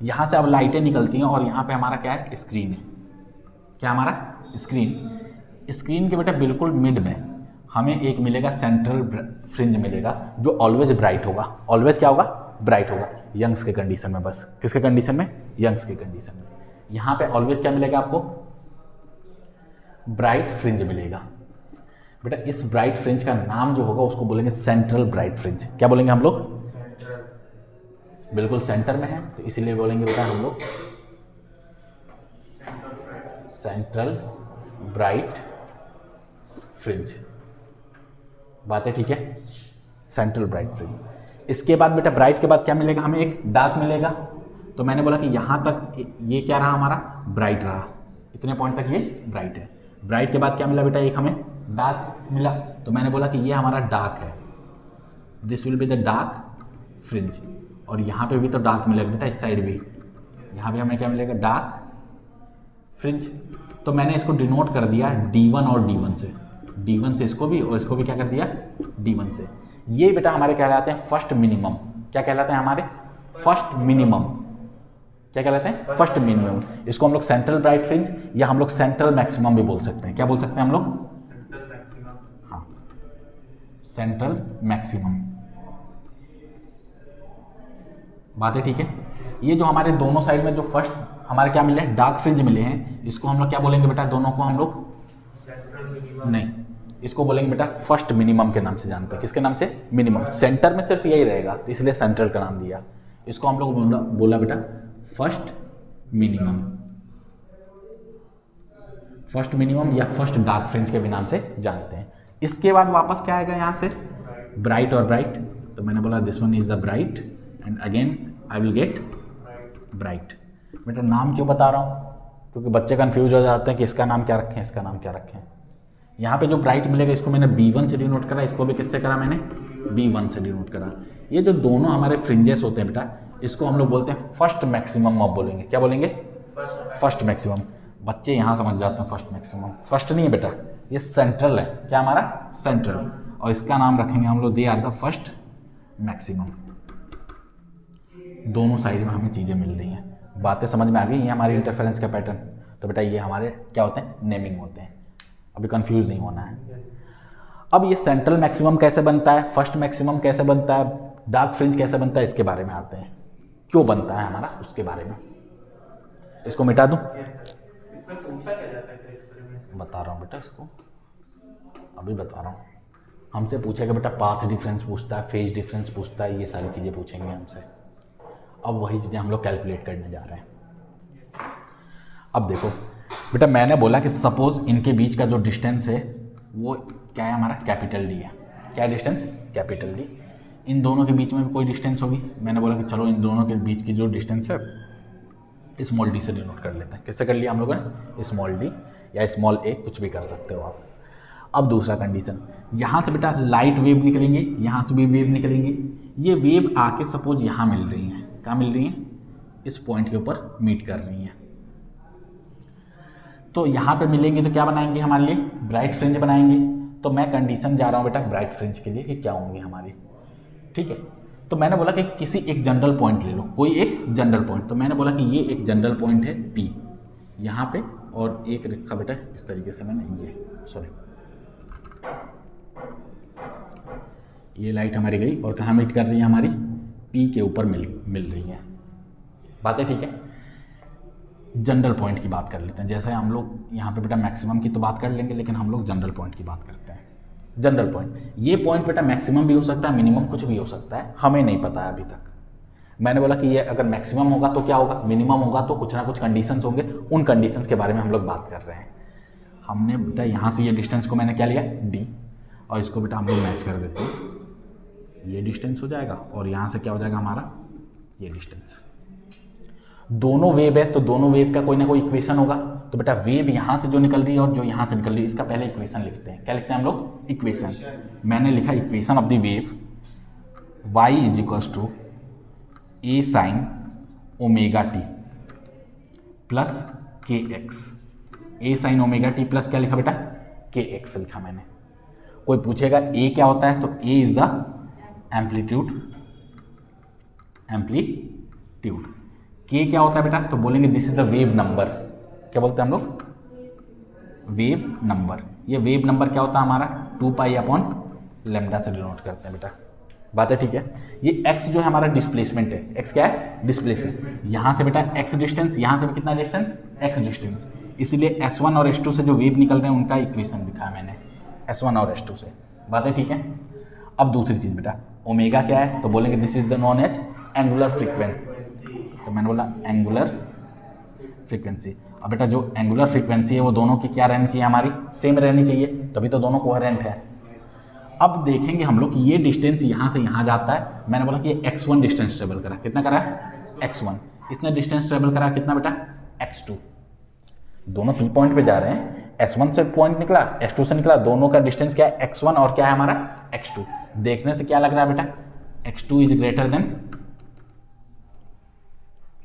यहाँ से अब लाइटें निकलती हैं और यहाँ पे हमारा क्या है, स्क्रीन है। क्या हमारा स्क्रीन, स्क्रीन के बेटा बिल्कुल मिड में हमें एक मिलेगा सेंट्रल फ्रिंज मिलेगा, जो ऑलवेज ब्राइट होगा। ऑलवेज क्या होगा, ब्राइट होगा, यंग्स के कंडीशन में। बस किसके कंडीशन में, यंग्स के कंडीशन में। यहाँ पे ऑलवेज क्या मिलेगा आपको, ब्राइट फ्रिंज मिलेगा। बेटा इस ब्राइट फ्रिंज का नाम जो होगा उसको बोलेंगे सेंट्रल ब्राइट फ्रिंज। क्या बोलेंगे हम लोग, बिल्कुल सेंटर में है तो इसीलिए बोलेंगे बेटा हम लोग सेंट्रल ब्राइट फ्रिंज। बात है ठीक है, सेंट्रल ब्राइट फ्रिंज। इसके बाद बेटा ब्राइट के बाद क्या मिलेगा हमें, एक डार्क मिलेगा। तो मैंने बोला कि यहाँ तक ये क्या रहा हमारा, ब्राइट रहा, इतने पॉइंट तक ये ब्राइट है। ब्राइट के बाद क्या मिला बेटा, एक हमें डार्क मिला। तो मैंने बोला कि ये हमारा डार्क है, this will be the dark fringe. और यहाँ पे भी तो डार्क मिलेगा बेटा, इस साइड भी, यहाँ भी हमें क्या मिलेगा, डार्क फ्रिंज। तो मैंने इसको डिनोट कर दिया D1 और D1 से, D1 से इसको भी और इसको भी क्या कर दिया, D1 से। ये बेटा हमारे कहलाते हैं फर्स्ट मिनिमम। क्या कहलाते हैं हमारे, फर्स्ट मिनिमम। क्या कहलाते हैं, फर्स्ट मिनिमम। इसको हम लोग सेंट्रल ब्राइट फ्रिंज या हम लोग सेंट्रल मैक्सिमम भी बोल सकते हैं। क्या बोल सकते हैं हम लोग, सेंट्रल मैक्सिमम। हाँ सेंट्रल मैक्सिमम। बात है ठीक है। ये जो हमारे दोनों साइड में जो फर्स्ट हमारे क्या मिले हैं, डार्क फ्रिंज मिले हैं, इसको हम लोग क्या बोलेंगे बेटा, दोनों को हम लोग नहीं, इसको बोलेंगे बेटा फर्स्ट मिनिमम के नाम से जानते हैं। किसके नाम से, मिनिमम। सेंटर में सिर्फ यही रहेगा तो इसलिए सेंट्रल का नाम दिया। इसको हम लोग बोला बेटा फर्स्ट मिनिमम, फर्स्ट मिनिमम या फर्स्ट डार्क फ्रिंज के भी नाम से जानते हैं। इसके बाद वापस क्या आएगा यहाँ से, ब्राइट और ब्राइट। तो मैंने बोला this one is the bright and again I will get bright. बेटा नाम क्यों बता रहा हूँ, क्योंकि बच्चे कंफ्यूज हो जाते हैं कि इसका नाम क्या रखें, इसका नाम क्या रखें। यहाँ पे जो ब्राइट मिलेगा इसको मैंने B1 से डिनोट करा, इसको भी किससे करा मैंने, B1 से डिनोट करा। ये जो दोनों हमारे फ्रिंजेस होते हैं बेटा, इसको हम लोग बोलते हैं फर्स्ट मैक्सिमम ऑफ बोलेंगे। क्या बोलेंगे? First maximum. बच्चे यहाँ समझ जाते हैं फर्स्ट मैक्सिमम। फर्स्ट नहीं है बेटा, ये सेंट्रल है। क्या हमारा? सेंट्रल। और इसका नाम रखेंगे हम लोग they are the first maximum. दोनों साइड में हमें चीज़ें मिल रही हैं। बातें समझ में आ गई? ये हमारी इंटरफेरेंस का पैटर्न। तो बेटा ये हमारे क्या होते हैं? नेमिंग होते हैं। अभी कंफ्यूज नहीं होना है। अब ये सेंट्रल मैक्सिमम कैसे बनता है, फर्स्ट मैक्सिमम कैसे बनता है, डार्क फ्रिंज कैसे बनता है, इसके बारे में आते हैं। क्यों बनता है हमारा, उसके बारे में। इसको मिटा दूं? इसमें पूछा क्या जाता है एक्सपेरिमेंट? बता रहा हूँ बेटा, इसको अभी बता रहा हूँ। हमसे पूछेगा बेटा पाथ डिफरेंस पूछता है, फेज डिफरेंस पूछता है, ये सारी चीज़ें पूछेंगे हमसे। अब वही चीज़ें हम लोग कैलकुलेट करने जा रहे हैं। अब देखो बेटा, मैंने बोला कि सपोज इनके बीच का जो डिस्टेंस है वो क्या है हमारा? कैपिटल डी है। क्या डिस्टेंस? Capital D. इन दोनों के बीच में भी कोई डिस्टेंस होगी। मैंने बोला कि चलो इन दोनों के बीच की जो डिस्टेंस है स्मॉल डी से डिनोट कर लेते हैं। किससे कर लिया हम लोगों ने? स्मॉल डी या स्मॉल ए, कुछ भी कर सकते हो आप। अब दूसरा कंडीशन, यहाँ से बेटा लाइट वेव निकलेंगे, यहाँ से भी वेव निकलेंगे। ये वेव आके सपोज यहाँ मिल रही हैं। कहाँ मिल रही हैं? इस पॉइंट के ऊपर मीट कर रही हैं। तो यहाँ पे मिलेंगे तो क्या बनाएंगे हमारे लिए? ब्राइट फ्रिंज बनाएंगे। तो मैं कंडीशन जा रहा हूँ बेटा ब्राइट फ्रिंज के लिए कि क्या होंगे हमारी। ठीक है, तो मैंने बोला कि किसी एक जनरल पॉइंट ले लो, कोई एक जनरल पॉइंट। तो मैंने बोला कि ये एक जनरल पॉइंट है P यहाँ पे, और एक रखा बेटा इस तरीके से मैंने ये लाइट हमारी गई और कहाँ मीट कर रही है? हमारी P के ऊपर मिल रही है। बातें ठीक है। जनरल पॉइंट की बात कर लेते हैं। जैसे हम लोग यहाँ पे बेटा मैक्सिमम की तो बात कर लेंगे, लेकिन हम लोग जनरल पॉइंट की बात करते हैं। जनरल पॉइंट, ये पॉइंट बेटा मैक्सिमम भी हो सकता है, मिनिमम कुछ भी हो सकता है, हमें नहीं पता है अभी तक। मैंने बोला कि ये अगर मैक्सिमम होगा तो क्या होगा, मिनिमम होगा तो कुछ ना कुछ कंडीशंस होंगे। उन कंडीशंस के बारे में हम लोग बात कर रहे हैं। हमने बेटा यहाँ से ये डिस्टेंस को मैंने क्या लिया? डी, और इसको बेटा हम लोग मैच कर देते हैं। ये डिस्टेंस हो जाएगा और यहाँ से क्या हो जाएगा हमारा? ये डिस्टेंस। दोनों वेव है तो दोनों वेव का कोई ना कोई इक्वेशन होगा। तो बेटा वेव यहाँ से जो निकल रही है और जो यहाँ से निकल रही है, इसका पहले इक्वेशन लिखते हैं। क्या लिखते हैं हम लोग? इक्वेशन। मैंने लिखा equation of the wave y is equals to A sine omega t plus k x. A sine omega t plus क्या लिखा बेटा? के एक्स लिखा मैंने। कोई पूछेगा ए क्या होता है, तो ए इज द एम्पलीट्यूड। के क्या होता है बेटा? तो बोलेंगे this is the wave number. क्या बोलते हैं हम लोग? Wave number. ये वेव नंबर क्या होता है हमारा? 2 पाई अपॉन लैम्डा से डिनोट करते हैं बेटा। बात है ठीक है। ये x जो है हमारा डिस्प्लेसमेंट है। x क्या है? डिस्प्लेसमेंट। यहाँ से बेटा x डिस्टेंस, यहाँ से भी कितना डिस्टेंस? x distance. इसीलिए S1 और S2 से जो वेव निकल रहे हैं उनका इक्वेशन लिखा है मैंने, S1 और S2 से। बात है ठीक है। अब दूसरी चीज़ बेटा, ओमेगा क्या है? तो बोलेंगे this is the known as angular frequency. तो मैंने बोला एंगुलर फ्रीक्वेंसी। अब बेटा जो एंगुलर फ्रीक्वेंसी है वो दोनों की क्या रहनी चाहिए? हमारी सेम रहनी चाहिए, तभी तो दोनों कोहेरेंट है। अब देखेंगे हम लोग कि ये डिस्टेंस यहाँ से यहाँ जाता है। मैंने बोला कि ये x1 डिस्टेंस ट्रेवल करा। कितना करा है? x1। इसने डिस्टेंस ट्रेवल करा कितना बेटा? x2। दोनों P पॉइंट पे जा रहे हैं। S1 से पॉइंट निकला, S2 से निकला। दोनों का डिस्टेंस क्या है? x1 और क्या है हमारा? x2। देखने से क्या लग रहा है बेटा? x2 is greater than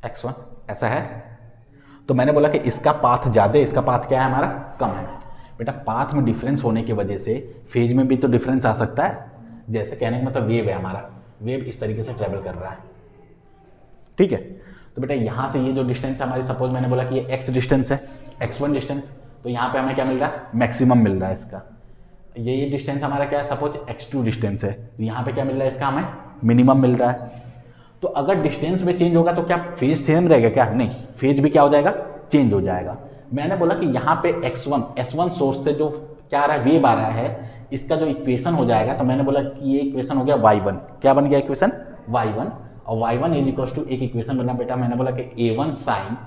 x1, ऐसा है। तो मैंने बोला कि इसका पाथ ज़्यादा है, इसका पाथ क्या है हमारा? कम है। बेटा पाथ में डिफरेंस होने की वजह से फेज में भी तो डिफरेंस आ सकता है। जैसे कहने का मतलब वेव है हमारा, वेव इस तरीके से ट्रेवल कर रहा है। ठीक है। तो बेटा यहाँ से ये जो डिस्टेंस है हमारी, सपोज मैंने बोला कि ये x डिस्टेंस है, x1 डिस्टेंस, तो यहाँ पे हमें क्या मिल रहा है? मैक्सिमम मिल रहा है इसका। ये डिस्टेंस हमारा क्या है? सपोज x2 डिस्टेंस है, तो यहाँ पे क्या मिल रहा है इसका? हमें मिनिमम मिल रहा है। तो अगर डिस्टेंस में चेंज होगा तो क्या फेज सेम रहेगा क्या? नहीं, फेज भी क्या हो जाएगा? चेंज हो जाएगा। मैंने बोला कि यहाँ पे S1 सोर्स से जो क्या आ रहा है? वेव आ रहा है, इसका जो इक्वेशन हो जाएगा, तो मैंने बोला कि ये इक्वेशन हो गया y1। क्या बन गया इक्वेशन? y1। और y1 इज इक्वल टू एक इक्वेशन बना बेटा, मैंने बोला कि a1 sine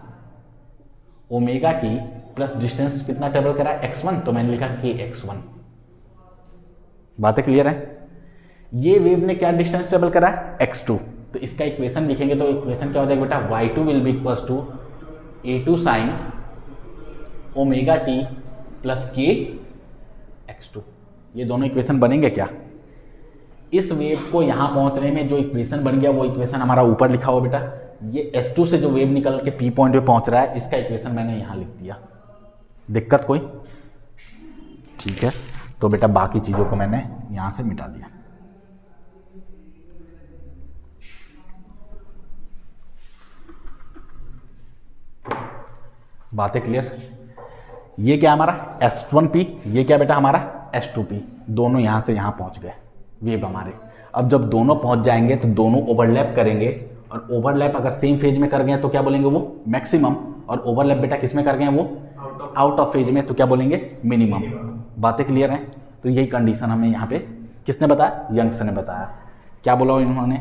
omega t plus distance कितना ट्रेवल करा है? x1, तो मैंने लिखा kx1। बातें क्लियर है? ये वेव ने क्या डिस्टेंस ट्रेवल करा है? x2। तो इसका इक्वेशन लिखेंगे तो इक्वेशन क्या हो जाएगा बेटा? y2 will be equals to a2 sine omega t plus k x2। ये दोनों इक्वेशन बनेंगे क्या? इस वेव को यहाँ पहुँचने में जो इक्वेशन बन गया वो इक्वेशन हमारा ऊपर लिखा हुआ बेटा, ये S2 से जो वेव निकल के P पॉइंट पे पहुँच रहा है इसका इक्वेशन मैंने यहाँ लिख दिया। दिक्कत कोई? ठीक है, तो बेटा बाकी चीज़ों को मैंने यहाँ से मिटा दिया। बातें क्लियर? ये क्या हमारा S1P, ये क्या बेटा हमारा S2P, दोनों यहाँ से यहाँ पहुँच गए वेव हमारे। अब जब दोनों पहुँच जाएंगे तो दोनों ओवरलैप करेंगे, और ओवरलैप अगर सेम फेज में कर गए तो क्या बोलेंगे वो मैक्सिमम, और ओवरलैप बेटा किस में कर गए वो आउट ऑफ फेज में, तो क्या बोलेंगे मिनिमम। बातें क्लियर हैं? तो यही कंडीशन हमें यहाँ पे किसने बताया? यंग्स ने बताया। क्या बोला इन्होंने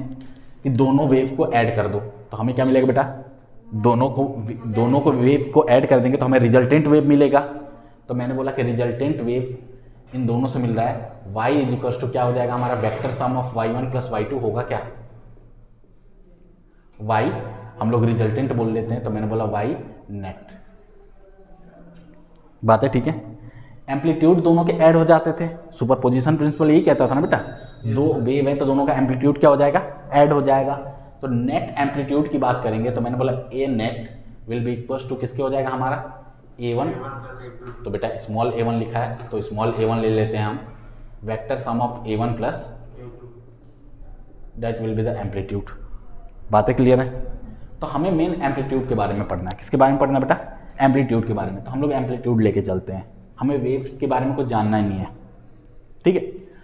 कि दोनों वेव को ऐड कर दो, तो हमें क्या मिलेगा बेटा? दोनों को वेव को ऐड कर देंगे तो हमें रिजल्टेंट वेव मिलेगा। तो मैंने बोला कि रिजल्टेंट वेव इन दोनों से मिल रहा है, y इज इक्वल्स टू क्या हो जाएगा हमारा vector sum of y1 plus y2 होगा क्या? y हम लोग रिजल्टेंट बोल लेते हैं, तो मैंने बोला y नेट। बातें ठीक है? एम्पलीट्यूड दोनों के ऐड हो जाते थे, सुपरपोजिशन प्रिंसिपल यही कहता था ना बेटा, दो वेव है तो दोनों का एम्पलीट्यूड क्या हो जाएगा? ऐड हो जाएगा। तो नेट एम्पलीट्यूड की बात करेंगे तो मैंने बोला A net will be equals to किसके हो जाएगा हमारा? a1। तो बेटा स्मॉल a1 लिखा है तो स्मॉल a1 ले लेते हैं हम, vector sum of a1 plus that will be the amplitude. बातें क्लियर है? तो हमें मेन एम्पलीट्यूड के बारे में पढ़ना है। किसके बारे में पढ़ना बेटा? एम्पलीट्यूड के बारे में। तो हम लोग एम्पलीट्यूड लेके चलते हैं, हमें वेव के बारे में कुछ जानना ही नहीं है। ठीक है,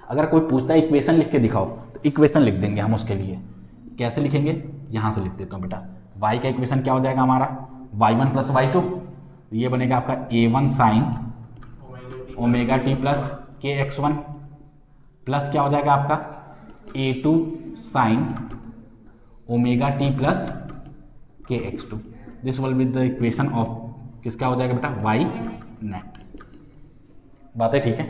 अगर कोई पूछता है इक्वेशन लिख के दिखाओ तो इक्वेशन लिख देंगे हम उसके लिए। कैसे लिखेंगे? यहाँ से लिख देता हूँ बेटा, y का इक्वेशन क्या हो जाएगा हमारा? y1 प्लस y2, ये बनेगा आपका a1 sine omega t plus k x1 plus क्या हो जाएगा आपका a2 sine omega t plus k x2। This will be the equation of किसका हो जाएगा बेटा? y net. बातें ठीक है?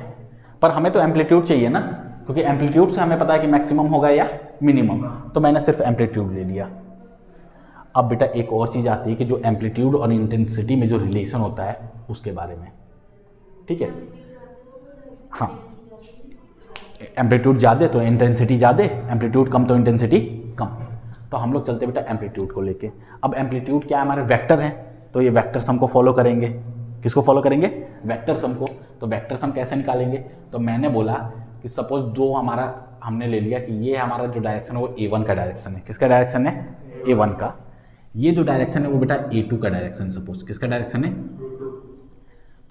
पर हमें तो एम्पलीट्यूड चाहिए ना, क्योंकि एम्पलीट्यूड से हमें पता है कि मैक्सिमम होगा या मिनिमम, तो मैंने सिर्फ एम्पलीट्यूड ले लिया। अब बेटा एक और चीज़ आती है कि जो एम्पलीट्यूड और इंटेंसिटी में जो रिलेशन होता है उसके बारे में। ठीक है, हाँ, एम्पलीट्यूड ज़्यादा तो इंटेंसिटी ज़्यादा, एम्पलीट्यूड कम तो इंटेंसिटी कम। तो हम लोग चलते बेटा एम्पलीट्यूड को लेके। अब एम्पलीट्यूड क्या है? हमारे वेक्टर हैं, तो ये वेक्टर सम को फॉलो करेंगे। किसको फॉलो करेंगे? वेक्टर सम को। तो वेक्टर सम कैसे निकालेंगे? तो मैंने बोला कि सपोज दो हमारा हमने ले लिया कि ये हमारा जो डायरेक्शन है वो a1 का डायरेक्शन है। किसका डायरेक्शन है? a1 का। ये जो डायरेक्शन है वो बेटा a2 का डायरेक्शन, सपोज किसका डायरेक्शन है?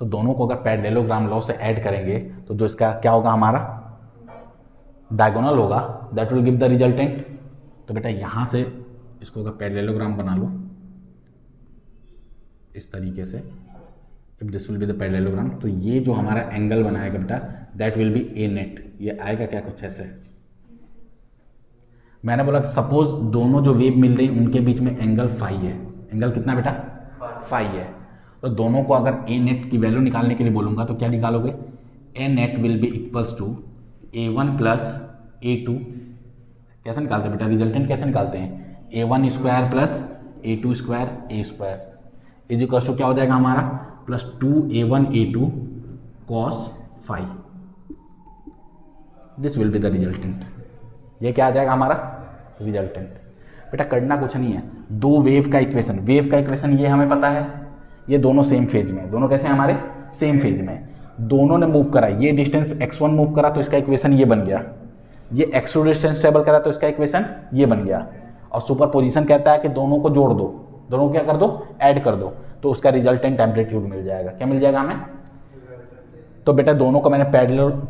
तो दोनों को अगर पैरेललोग्राम लॉ से ऐड करेंगे तो जो इसका क्या होगा हमारा डायगोनल होगा, that will give the resultant. तो बेटा यहाँ से इसको अगर पैरेललोग्राम बना लो इस तरीके से, if this will be the parallelogram, तो ये जो हमारा एंगल बनाएगा बेटा that will B A net. ये आएगा क्या? कुछ ऐसे। मैंने बोला सपोज दोनों जो वेव मिल रही उनके बीच में एंगल फाई है। एंगल कितना बेटा? फाई है। तो दोनों को अगर ए नेट की वैल्यू निकालने के लिए बोलूँगा तो क्या निकालोगे? A net will be equals to a1 plus a2। कैसे निकालते हैं बेटा? रिजल्टेंट कैसे निकालते हैं? a1 square plus a2 square a square is equals to क्या हो जाएगा हमारा? Plus 2a1 a2 cos phi. This will be the resultant. ये क्या आ जाएगा हमारा? रिजल्टेंट। बेटा करना कुछ नहीं है, दो वेव का इक्वेशन, वेव का इक्वेशन ये हमें पता है, ये दोनों सेम फेज में, दोनों कैसे हैं हमारे? सेम फेज में। दोनों ने मूव करा, ये डिस्टेंस x1 मूव करा तो इसका इक्वेशन ये बन गया, ये x2 डिस्टेंस ट्रेवल करा तो इसका इक्वेशन ये बन गया। और सुपर पोजिशन कहता है कि दोनों को जोड़ दो, दोनों को क्या कर दो? ऐड कर दो, तो उसका रिजल्टेंट एम्पलीट्यूड मिल जाएगा। क्या मिल जाएगा हमें? तो बेटा दोनों को मैंने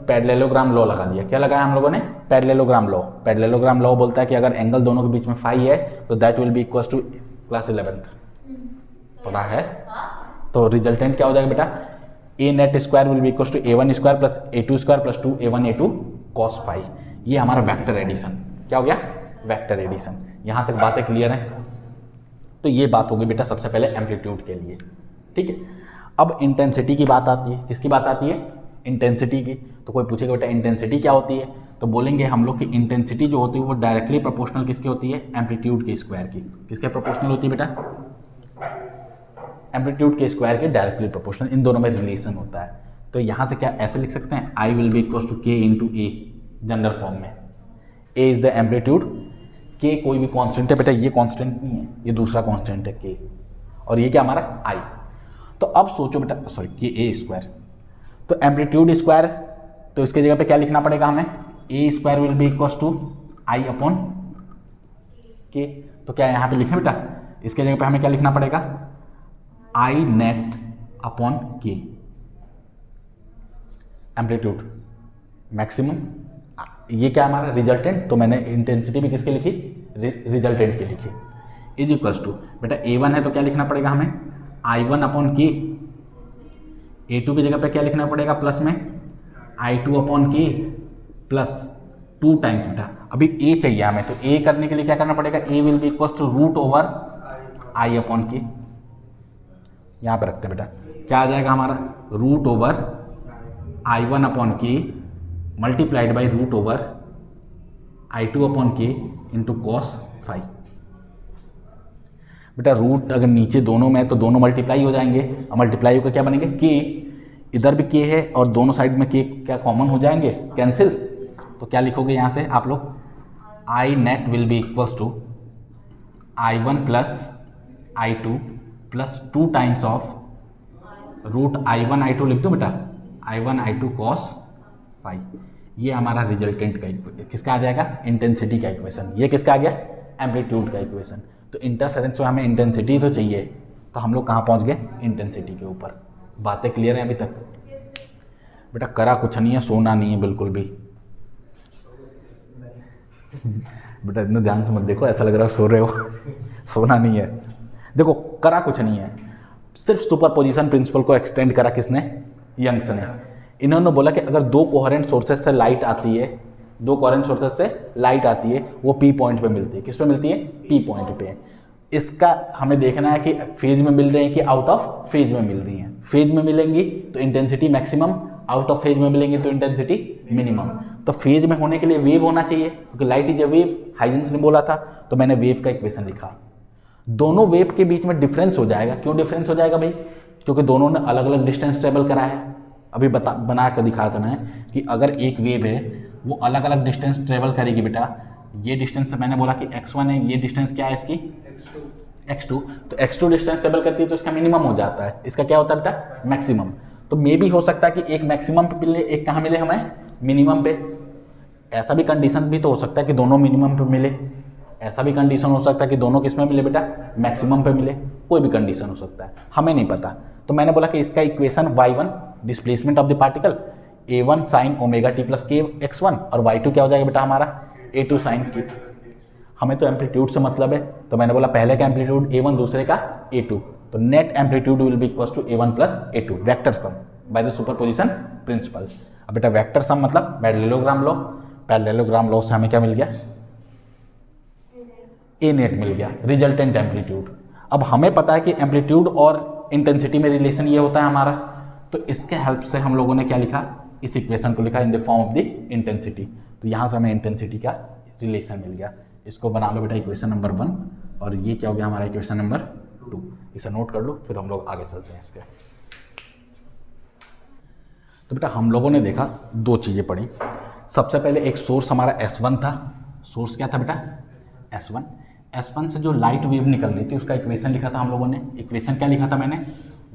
पैरेललोग्राम लॉ लगा दिया। क्या लगाया हम लोगों ने? Parallelogram law. पैरेललोग्राम लॉ बोलता है कि अगर एंगल दोनों के बीच में फाई है तो that will be equals to class 11th पढ़ा है। तो रिजल्टेंट क्या हो जाएगा बेटा? A net square will be equals to a1 square plus a2 square plus 2a1 a2 cos phi. ये हमारा वेक्टर एडिशन क्या हो गया? Vector addition. यहाँ तक बातें क्लियर हैं? तो ये बात होगी बेटा सबसे पहले एम्पलीट्यूड के लिए। ठीक है, अब इंटेंसिटी की बात आती है। किसकी बात आती है? इंटेंसिटी की। तो कोई पूछेगा बेटा इंटेंसिटी क्या होती है, तो बोलेंगे हम लोग कि इंटेंसिटी जो होती है वो डायरेक्टली प्रोपोर्शनल किसकी होती है? एम्पलीट्यूड के स्क्वायर की। किसके प्रोपोर्शनल होती है बेटा? एम्पलीट्यूड के स्क्वायर के डायरेक्टली प्रोपोर्शनल। इन दोनों में रिलेशन होता है। तो यहाँ से क्या ऐसे लिख सकते हैं? I will be equals to k into a general form में। ए इज द एम्पलीट्यूड, के कोई भी कांस्टेंट है बेटा, ये कांस्टेंट नहीं है, ये दूसरा कांस्टेंट है के, और ये क्या हमारा आई। तो अब सोचो बेटा, सॉरी के ए स्क्वायर, तो एम्पलीट्यूड स्क्वायर, तो इसके जगह पे क्या लिखना पड़ेगा हमें, A square will be equal to I upon K. तो क्या यहाँ पे लिखें बेटा, इसके जगह पे हमें क्या लिखना पड़ेगा, आई नेट अपॉन के, एम्पलीट्यूड मैक्सिमम, ये क्या हमारा रिजल्टेंट, तो मैंने इंटेंसिटी भी किसके लिखी, रिजल्टेंट के लिखी, इज इक्वल्स टू बेटा A1 है तो क्या लिखना पड़ेगा हमें, I1 अपॉन के, A2 की जगह पे क्या लिखना पड़ेगा प्लस में I2 अपॉन के प्लस 2 टाइम्स बेटा, अभी A चाहिए हमें, तो A करने के लिए क्या करना पड़ेगा, A will be equals to root over I upon k, यहाँ पे रखते हैं बेटा, क्या आ जाएगा हमारा, root over I1 upon k multiplied by root over I2 upon k into cos 5। बेटा रूट अगर नीचे दोनों में है तो दोनों मल्टीप्लाई हो जाएंगे, और मल्टीप्लाई होकर क्या बनेंगे के, इधर भी के है और दोनों साइड में के क्या कॉमन हो जाएंगे, कैंसिल, तो क्या लिखोगे यहाँ से आप लोग, I net will be equals to I1 plus I2 plus 2 times of root I1 I2 लिख दो बेटा, I1 I2 cos 5। ये हमारा रिजल्टेंट का किसका आ जाएगा, इंटेंसिटी का इक्वेशन। ये किसका आ गया, एम्पलीट्यूड का इक्वेशन। तो इंटरफेरेंस में हमें इंटेंसिटी तो चाहिए, तो हम लोग कहाँ पहुँच गए, इंटेंसिटी के ऊपर। बातें क्लियर हैं अभी तक बेटा, करा कुछ नहीं है, सोना नहीं है बिल्कुल भी बेटा, इतना ध्यान से मत देखो, ऐसा लग रहा है सो रहे हो सोना नहीं है, देखो करा कुछ नहीं है, सिर्फ सुपरपोजिशन प्रिंसिपल को एक्सटेंड करा किसने, यंग्स ने। इन्होंने बोला कि अगर दो कोहेरेंट सोर्सेज से लाइट आती है, दो कोहेरेंट सोर्सेज से लाइट आती है, वो पी पॉइंट पे मिलती है। किस पे मिलती है, पी पॉइंट पे। इसका हमें देखना है कि फेज में मिल रहे हैं कि आउट ऑफ फेज में मिल रही हैं। फेज में मिलेंगी तो intensity maximum, out of phase में मिलेंगी तो इंटेंसिटी मिनिमम। तो फेज में होने के लिए वेव होना चाहिए, क्योंकि light is a wave, Huygens ने बोला था, तो मैंने वेव का इक्वेशन लिखा। दोनों वेव के बीच में डिफरेंस हो जाएगा। क्यों डिफरेंस हो जाएगा भाई, क्योंकि दोनों ने अलग अलग डिस्टेंस ट्रेवल करा है। अभी बना कर दिखाया था मैं कि अगर एक वेव है वो अलग अलग डिस्टेंस ट्रेवल करेगी बेटा, ये डिस्टेंस मैंने बोला कि x1 है, ये डिस्टेंस क्या है इसकी, x2। तो x2 डिस्टेंस ट्रेवल करती है तो इसका मिनिमम हो जाता है, इसका क्या होता है बेटा, मैक्सिमम। तो मे भी हो सकता है कि एक मैक्सिमम पे मिले, एक कहाँ मिले हमें, मिनिमम पे। ऐसा भी कंडीशन भी तो हो सकता है कि दोनों मिनिमम पे मिले, ऐसा भी कंडीशन हो सकता है कि दोनों किस में मिले बेटा, मैक्सिमम पे मिले। कोई भी कंडीशन हो सकता है, हमें नहीं पता। तो मैंने बोला कि इसका equation y1 displacement of the particle, a1 sine omega t plus k x1, और y2 क्या हो जाएगा बेटा हमारा, a2 साइन के। हमें तो एम्पलीट्यूड से मतलब है, तो मैंने बोला पहले का एम्पलीट्यूड a1, दूसरे का a2, तो net amplitude will be equal to a1 plus a2, vector sum by the superposition principle. अब बेटा वेक्टर सम मतलब पैरेललोग्राम लॉ, पैरेललोग्राम लॉ से हमें क्या मिल गया, ए नेट मिल गया, रिजल्टेंट एम्पलीट्यूड। अब हमें पता है कि एम्पलीट्यूड और इंटेंसिटी में रिलेशन ये होता है हमारा, तो इसके हेल्प से हम लोगों ने क्या लिखा, इस इक्वेशन को लिखा in the form of the intensity. तो यहाँ से हमें इंटेंसिटी का रिलेशन मिल गया। इसको बना लो बेटा इक्वेशन नंबर 1, और ये क्या हो गया हमारा इक्वेशन नंबर 2। इसे नोट कर लो, फिर हम लोग आगे चलते हैं इसके। तो बेटा हम लोगों ने देखा दो चीज़ें पढ़ी। सबसे पहले एक सोर्स हमारा S1 था। सोर्स क्या था बेटा, S1। S1 से जो लाइट वेव निकल रही थी उसका इक्वेशन लिखा था हम लोगों ने। इक्वेशन क्या लिखा था मैंने,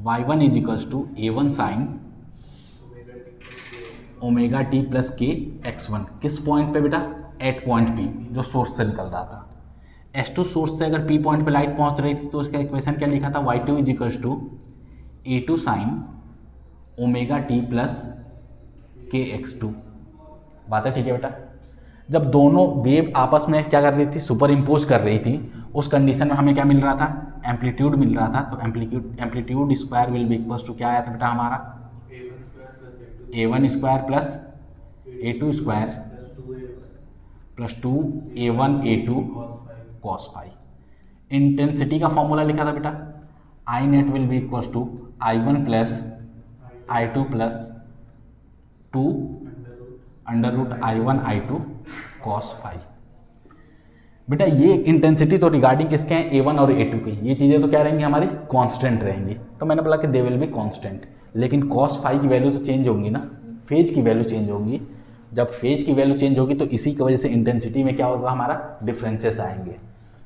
y1 is equals to a1 sine omega t plus k x1। किस पॉइंट पे बेटा, एट पॉइंट P, जो सोर्स से निकल रहा था। S2 सोर्स से अगर P पॉइंट पे लाइट पहुंच रही थी तो उसका इक्वेशन क्या लिखा था, y2 is equals to a2 sine omega t plus k x2। बात है ठीक है बेटा। जब दोनों वेव आपस में क्या कर रही थी, सुपर इम्पोज कर रही थी, उस कंडीशन में हमें क्या मिल रहा था, एम्पलीट्यूड मिल रहा था। तो amplitude square will be equals to क्या आया था बेटा हमारा, a1 square plus a2 square plus 2a1 a2 cos 5। Intensity का फॉर्मूला लिखा था बेटा, I net will be equals to I1 plus I2 plus 2 under root I1 I2 cos 5। बेटा ये इंटेंसिटी तो रिगार्डिंग किसके हैं, A1 और A2 की। ये चीज़ें तो क्या रहेंगी हमारी, कांस्टेंट रहेंगी। तो मैंने बोला कि दे विल बी कांस्टेंट, लेकिन cos 5 की वैल्यू तो चेंज होंगी ना, फेज की वैल्यू चेंज होंगी। जब फेज की वैल्यू चेंज होगी तो इसी की वजह से इंटेंसिटी में क्या होगा, हमारा डिफरेंसेस आएंगे।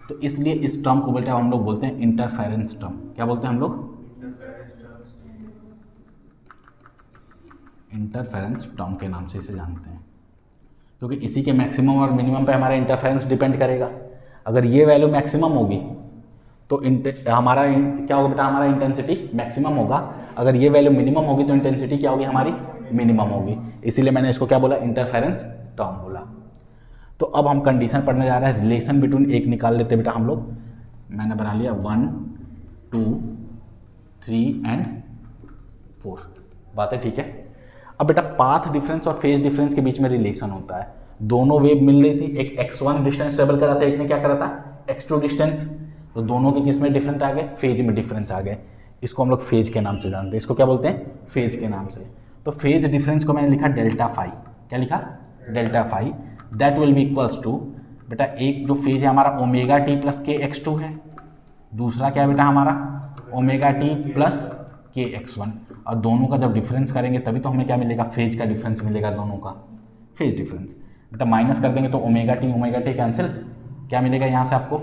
तो इसलिए इस टर्म को बोलते हैं, हम लोग बोलते हैं इंटरफेरेंस टर्म। क्या बोलते हैं हम लोग? इंटरफेरेंस टर्म के नाम से इसे जानते हैं, क्योंकि इसी के मैक्सिमम और मिनिमम पे हमारा इंटरफेरेंस डिपेंड करेगा। अगर ये वैल्यू मैक्सिमम होगी तो हमारा क्या होगा बेटा, हमारा इंटेंसिटी मैक्सिमम होगा। अगर ये वैल्यू मिनिमम होगी तो इंटेंसिटी क्या होगी, हमारी मिनिमम होगी। इसीलिए मैंने इसको क्या बोला, इंटरफेरेंस टर्म बोला। तो अब हम कंडीशन पढ़ने जा रहे हैं, रिलेशन बिटवीन एक निकाल लेते बेटा हम लोग। मैंने बना लिया 1 2 3 एंड 4। बात है ठीक है। अब बेटा पाथ डिफरेंस और फेज डिफरेंस के बीच में रिलेशन होता है। दोनों वेव मिल रही थी, एक x1 डिस्टेंस ट्रेवल करा था, एक ने क्या करा था x2 डिस्टेंस। तो दोनों के किस में डिफरेंट आ गए, फेज में डिफरेंस आ गए। इसको हम लोग फेज के नाम से जानते हैं। इसको क्या बोलते हैं, फेज के नाम से। तो फेज डिफरेंस को मैंने लिखा डेल्टा फाई। क्या लिखा, delta phi. That will be equals to बेटा, एक जो फेज है हमारा omega t plus k x2 है, दूसरा क्या है बेटा हमारा omega t plus k x1। और दोनों का जब डिफरेंस करेंगे तभी तो हमें क्या मिलेगा, फेज का डिफरेंस मिलेगा, दोनों का फेज डिफरेंस। बेटा माइनस कर देंगे तो ओमेगा टी कैंसिल, क्या मिलेगा यहाँ से आपको,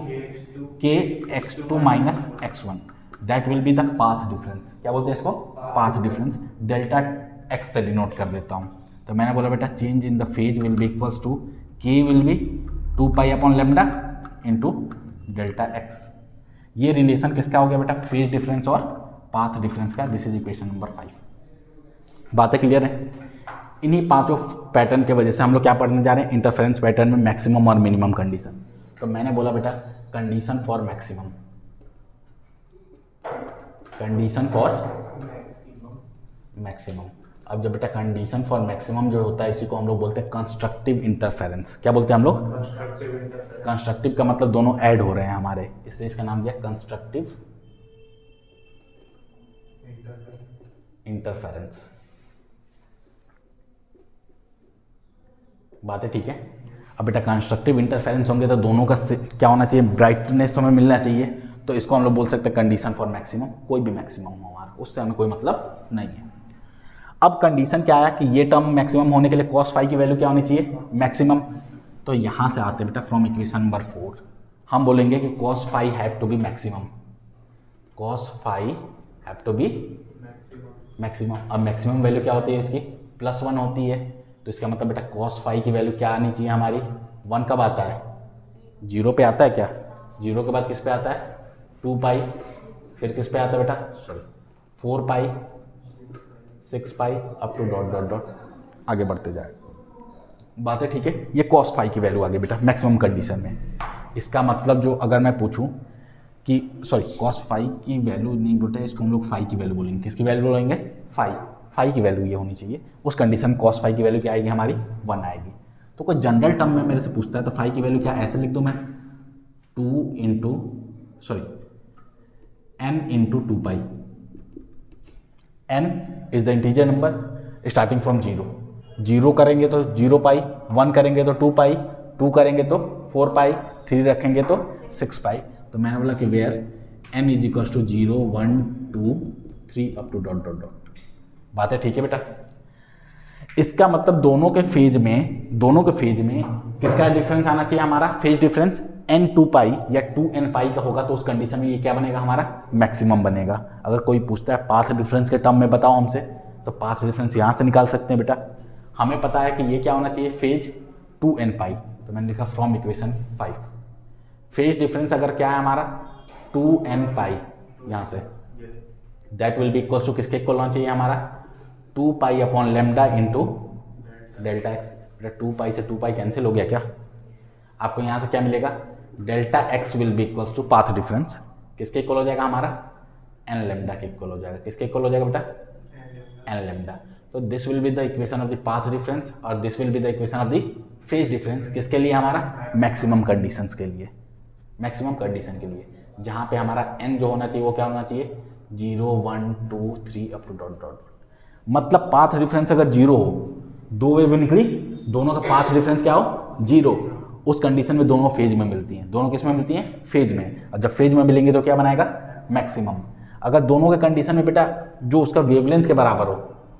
K x2 minus x1। That will be the path difference. क्या बोलते हैं इसको, पाथ डिफरेंस। डेल्टा x से डिनोट कर देता हूँ। तो मैंने बोला बेटा change in the phase will be equals to K will be 2 pi upon lambda into delta x। ये रिलेशन किसका हो गया बेटा, फेज डिफरेंस और पाथ डिफरेंस का। This is equation number 5। बातें क्लियर है? इन्हीं पांचों पैटर्न के वजह से हम लोग क्या पढ़ने जा रहे हैं, इंटरफेरेंस पैटर्न में मैक्सिमम और मिनिमम कंडीशन। तो मैंने बोला बेटा condition for maximum, condition for maximum. अब जब बेटा कंडीशन फॉर मैक्सिमम जो होता है इसी को हम लोग बोलते हैं कंस्ट्रक्टिव इंटरफेरेंस। क्या बोलते हैं हम लोग, कंस्ट्रक्टिव का मतलब दोनों ऐड हो रहे हैं हमारे, इसलिए इसका नाम दिया कंस्ट्रक्टिव इंटरफेरेंस। बात है ठीक है। अब बेटा कंस्ट्रक्टिव इंटरफेरेंस होंगे तो दोनों का क्या होना चाहिए, ब्राइटनेस हमें मिलना चाहिए। तो इसको हम लोग बोल सकते हैं कंडीशन फॉर मैक्सिमम। कोई भी मैक्सिमम हो हमारा, उससे हमें कोई मतलब नहीं है। अब कंडीशन क्या आया कि ये टर्म मैक्सिमम होने के लिए कॉस फाई की वैल्यू क्या होनी चाहिए, मैक्सिमम। तो यहाँ से आते हैं बेटा फ्रॉम इक्वेशन नंबर 4 हम बोलेंगे कि cos phi have to be maximum, cos phi have to be maximum. अब मैक्सिमम वैल्यू क्या होती है इसकी, +1 होती है। तो इसका मतलब बेटा कॉस फाई की वैल्यू क्या आनी चाहिए हमारी, 1 कब आता है, 0 पे आता है क्या, 0 के बाद किस पे आता है 2 पाई, फिर किस पे आता है बेटा, sorry 4 pi, 6 pi up to dot dot dot आगे बढ़ते जाए। बात है ठीक है। ये कॉस फाई की वैल्यू आ गई बेटा मैक्सिमम कंडीशन में। इसका मतलब जो अगर मैं पूछूं कि सॉरी कॉस फाई की वैल्यू नहीं बोलते, इसको हम लोग फाई की वैल्यू बोलेंगे। किसकी वैल्यू बोलेंगे, फाई की वैल्यू ये होनी चाहिए। उस कंडीशन में कॉस फाई की वैल्यू क्या आएगी हमारी, 1 आएगी। तो कोई जनरल टर्म में मेरे से पूछता है तो फाई की वैल्यू क्या ऐसे लिख दूं मैं, 2 into n into 2 pi. n is the integer number starting from 0 करेंगे तो 0 पाई, 1 करेंगे तो 2 पाई, 2 करेंगे तो 4 पाई, 3 रखेंगे तो 6 पाई। तो मैंने बोला कि where n is equals to 0 1 2 3 up to dot dot dot. बात है ठीक है बेटा। इसका मतलब दोनों के फेज में किसका डिफरेंस आना चाहिए हमारा, फेज डिफरेंस n 2 पाई या 2n पाई का होगा। तो उस कंडीशन में ये क्या बनेगा हमारा, मैक्सिमम बनेगा। अगर कोई पूछता है पाथ डिफरेंस के टर्म में बताओ हमसे, तो पाथ डिफरेंस यहाँ से निकाल सकते हैं बेटा। हमें पता है कि ये क्या होना चाहिए, फेज 2n पाई। तो मैंने लिखा फ्रॉम इक्वेशन 5 फेज डिफरेंस अगर क्या है हमारा 2n पाई, यहाँ से that will be equal to किसके इक्वल होना चाहिए हमारा, 2 pi upon lambda into delta x. 2 pi से 2 पाई कैंसिल हो गया क्या, आपको यहाँ से क्या मिलेगा, delta x will be equal to path difference किसके इक्वल हो जाएगा हमारा, एन लेमडा के इक्वल हो जाएगा। किसके इक्वल हो जाएगा बेटा, एन लेमडा। तो this will be the equation of the path difference और this will be the equation of the phase difference. किसके लिए हमारा, मैक्सिमम कंडीशंस के लिए, मैक्सिमम कंडीशन के लिए, जहाँ पे हमारा n जो होना चाहिए वो क्या होना चाहिए, 0 1 2 3 अप टू डॉट डॉट। मतलब पाथ डिफरेंस अगर 0 हो, 2 वेव निकली, दोनों का पाथ डिफरेंस क्या हो 0, उस कंडीशन में दोनों फेज में मिलती हैं। दोनों किस में मिलती हैं, फेज में। और जब फेज में मिलेंगे तो क्या बनाएगा, मैक्सिमम। अगर दोनों के कंडीशन में बेटा जो उसका वेवलेंथ के बराबर हो,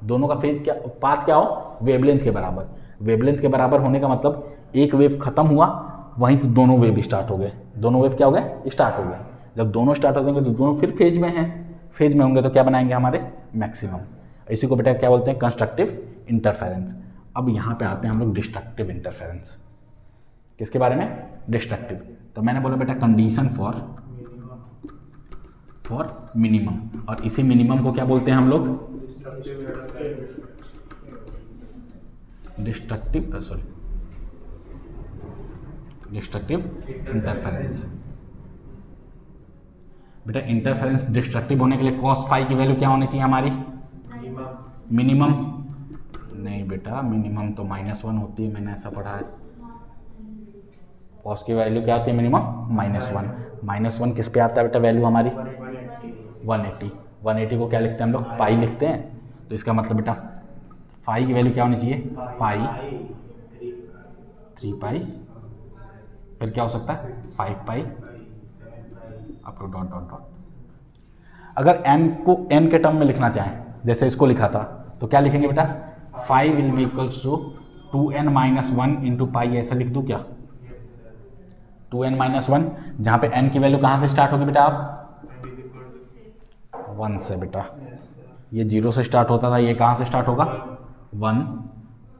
दोनों का फेज क्या, पाथ क्या हो, वेवलेंथ के बराबर। वेवलेंथ के बराबर होने का मतलब एक वेव खत्म हुआ, वहीं से दोनों वेव स्टार्ट हो गए। दोनों वेव क्या हो गए? स्टार्ट हो गए। जब दोनों स्टार्ट हो जाएंगे तो दोनों फिर फेज में हैं, फेज में होंगे तो क्या बनाएंगे? हमारे मैक्सिमम। इसी को बेटा क्या बोलते हैं? Constructive interference. अब यहाँ पे आते हैं हम लोग डिस्ट्रक्टिव इंटरफेरेंस। किसके बारे में? डिस्ट्रक्टिव। तो मैंने बोला बेटा कंडीशन फॉर मिनिमम, और इसी मिनिमम को क्या बोलते हैं हम लोग? Destructive interference. बेटा इंटरफेरेंस डिस्ट्रक्टिव होने के लिए cos फाई की वैल्यू क्या होनी चाहिए हमारी? मिनिमम। नहीं बेटा, मिनिमम तो -1 होती है, मैंने ऐसा पढ़ा है। cos की वैल्यू क्या होती है? मिनिमम -1। -1 किस पे आता है बेटा वैल्यू हमारी? 180। 180 को क्या लिखते हैं हम लोग? पाई लिखते हैं। तो इसका मतलब बेटा फाई की वैल्यू क्या होनी चाहिए? पाई 3 पाई, फिर क्या हो सकता है? 5 pi up to dot dot dot. अगर n को n के टर्म में लिखना चाहें, जैसे इसको लिखा था, तो क्या लिखेंगे बेटा? 5 will be equals to 2n - 1 into pi. ऐसा लिख दूँ क्या? 2n - 1, जहाँ पे n की वैल्यू कहाँ से स्टार्ट होगी बेटा? आप 1 से बेटा। ये 0 से स्टार्ट होता था, ये कहाँ से स्टार्ट होगा? 1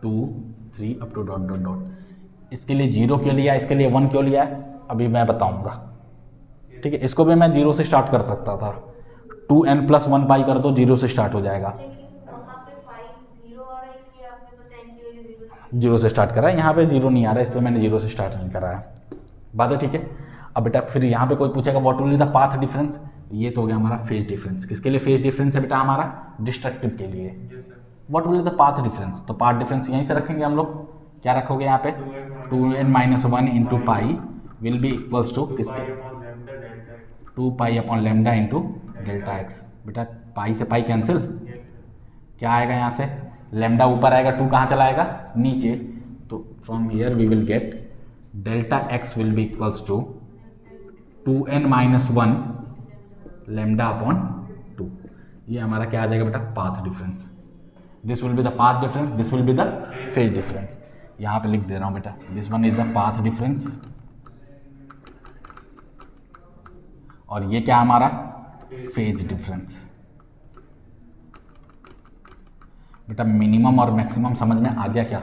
2 3 up to dot dot dot. इसके लिए 0 क्यों लिया, इसके लिए 1 क्यों लिया है, अभी मैं बताऊंगा। ठीक है, इसको भी मैं 0 से स्टार्ट कर सकता था। 2n + 1 पाई कर दो, 0 से स्टार्ट हो जाएगा। 0 से स्टार्ट करा है, यहाँ पे 0 नहीं आ रहा है, इसलिए मैंने 0 से स्टार्ट नहीं करा है। बात है ठीक है। अब बेटा फिर यहाँ पे कोई पूछेगा what will be the path difference. ये तो हो गया हमारा फेज डिफरेंस। किसके लिए फेज डिफरेंस है बेटा? हमारा डिस्ट्रक्टिव के लिए। What will be the path difference? तो पाथ डिफरेंस यहीं से रखेंगे हम लोग। क्या रखोगे यहाँ पे? 2n - 1 into pi will be equals to किसके? 2 pi upon lambda into delta x. बेटा पाई से पाई कैंसिल, क्या आएगा यहाँ से? लैम्डा ऊपर आएगा, 2 कहाँ चला आएगा? नीचे। तो from here we will get delta x will be equals to 2n - 1 lambda upon 2। ये हमारा क्या आ जाएगा बेटा? Path difference. This will be the path difference, this will be the phase difference. यहाँ पे लिख दे रहा हूँ बेटा, this one is the path difference, और ये क्या हमारा? Phase difference. बेटा मिनिमम और मैक्सिमम समझ में आ गया क्या?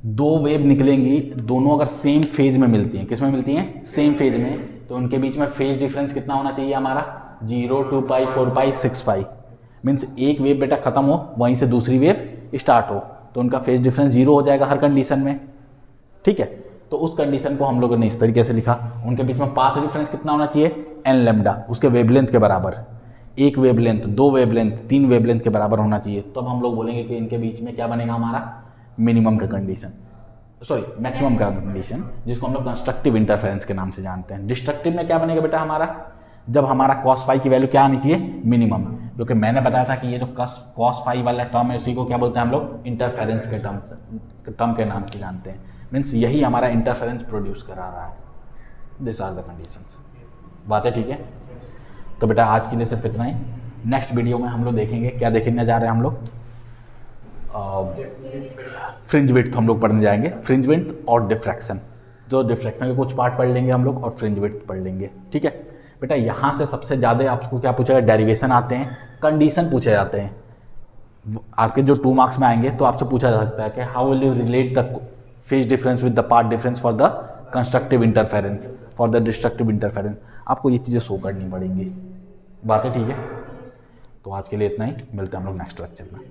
दो वेव निकलेंगी, दोनों अगर सेम फेज में मिलती हैं। किस में मिलती हैं? सेम फेज में। तो उनके बीच में फेज डिफरेंस कितना होना चाहिए हमारा? 0 2 पाई 4 पाई 6 पाई। मीन्स एक वेव बेटा खत्म हो, वहीं से दूसरी वेव स्टार्ट हो, तो उनका फेज डिफरेंस 0 हो जाएगा हर कंडीशन में। ठीक है, तो उस कंडीशन को हम लोगों ने इस तरीके से लिखा। उनके बीच में पाथ डिफरेंस कितना होना चाहिए? n लैम्डा, उसके वेवलेंथ के बराबर। एक वेवलेंथ, 2 वेवलेंथ, 3 वेवलेंथ के बराबर होना चाहिए। तब हम लोग बोलेंगे कि इनके बीच में क्या बनेगा हमारा? मिनिमम का कंडीशन, सॉरी मैक्सिमम का कंडीशन, जिसको हम लोग कंस्ट्रक्टिव इंटरफेरेंस के नाम से जानते हैं। डिस्ट्रक्टिव में क्या बनेगा बेटा हमारा? जब हमारा cos फाई की वैल्यू क्या आनी चाहिए? मिनिमम। क्योंकि मैंने बताया था कि ये जो cos फाई वाला टर्म है, उसी को क्या बोलते हैं हम लोग? इंटरफेरेंस के टर्म के नाम से जानते हैं। मीन्स यही हमारा इंटरफेरेंस प्रोड्यूस करा रहा है। This are the conditions. बात है ठीक है। तो बेटा आज के लिए सिर्फ इतना ही। नेक्स्ट वीडियो में हम लोग देखेंगे, क्या देखने जा रहे हैं हम लोग? फ्रिंज विड्थ हम लोग पढ़ने जाएंगे। फ्रिंज विड्थ और डिफ्रैक्शन, जो डिफ्रैक्शन के कुछ पार्ट पढ़ लेंगे हम लोग, और फ्रिंज विड्थ पढ़ लेंगे। ठीक है बेटा, यहाँ से सबसे ज़्यादा आपको क्या पूछेगा? डेरिवेशन आते हैं, कंडीशन पूछे जाते हैं। आपके जो 2 मार्क्स में आएंगे तो आपसे पूछा जा सकता है कि how will you relate the phase difference with the path difference for the constructive interference, for the destructive interference. आपको ये चीज़ें शो करनी पड़ेंगी। बातें ठीक है। तो आज के लिए इतना ही, मिलते हैं हम लोग नेक्स्ट लेक्चर में।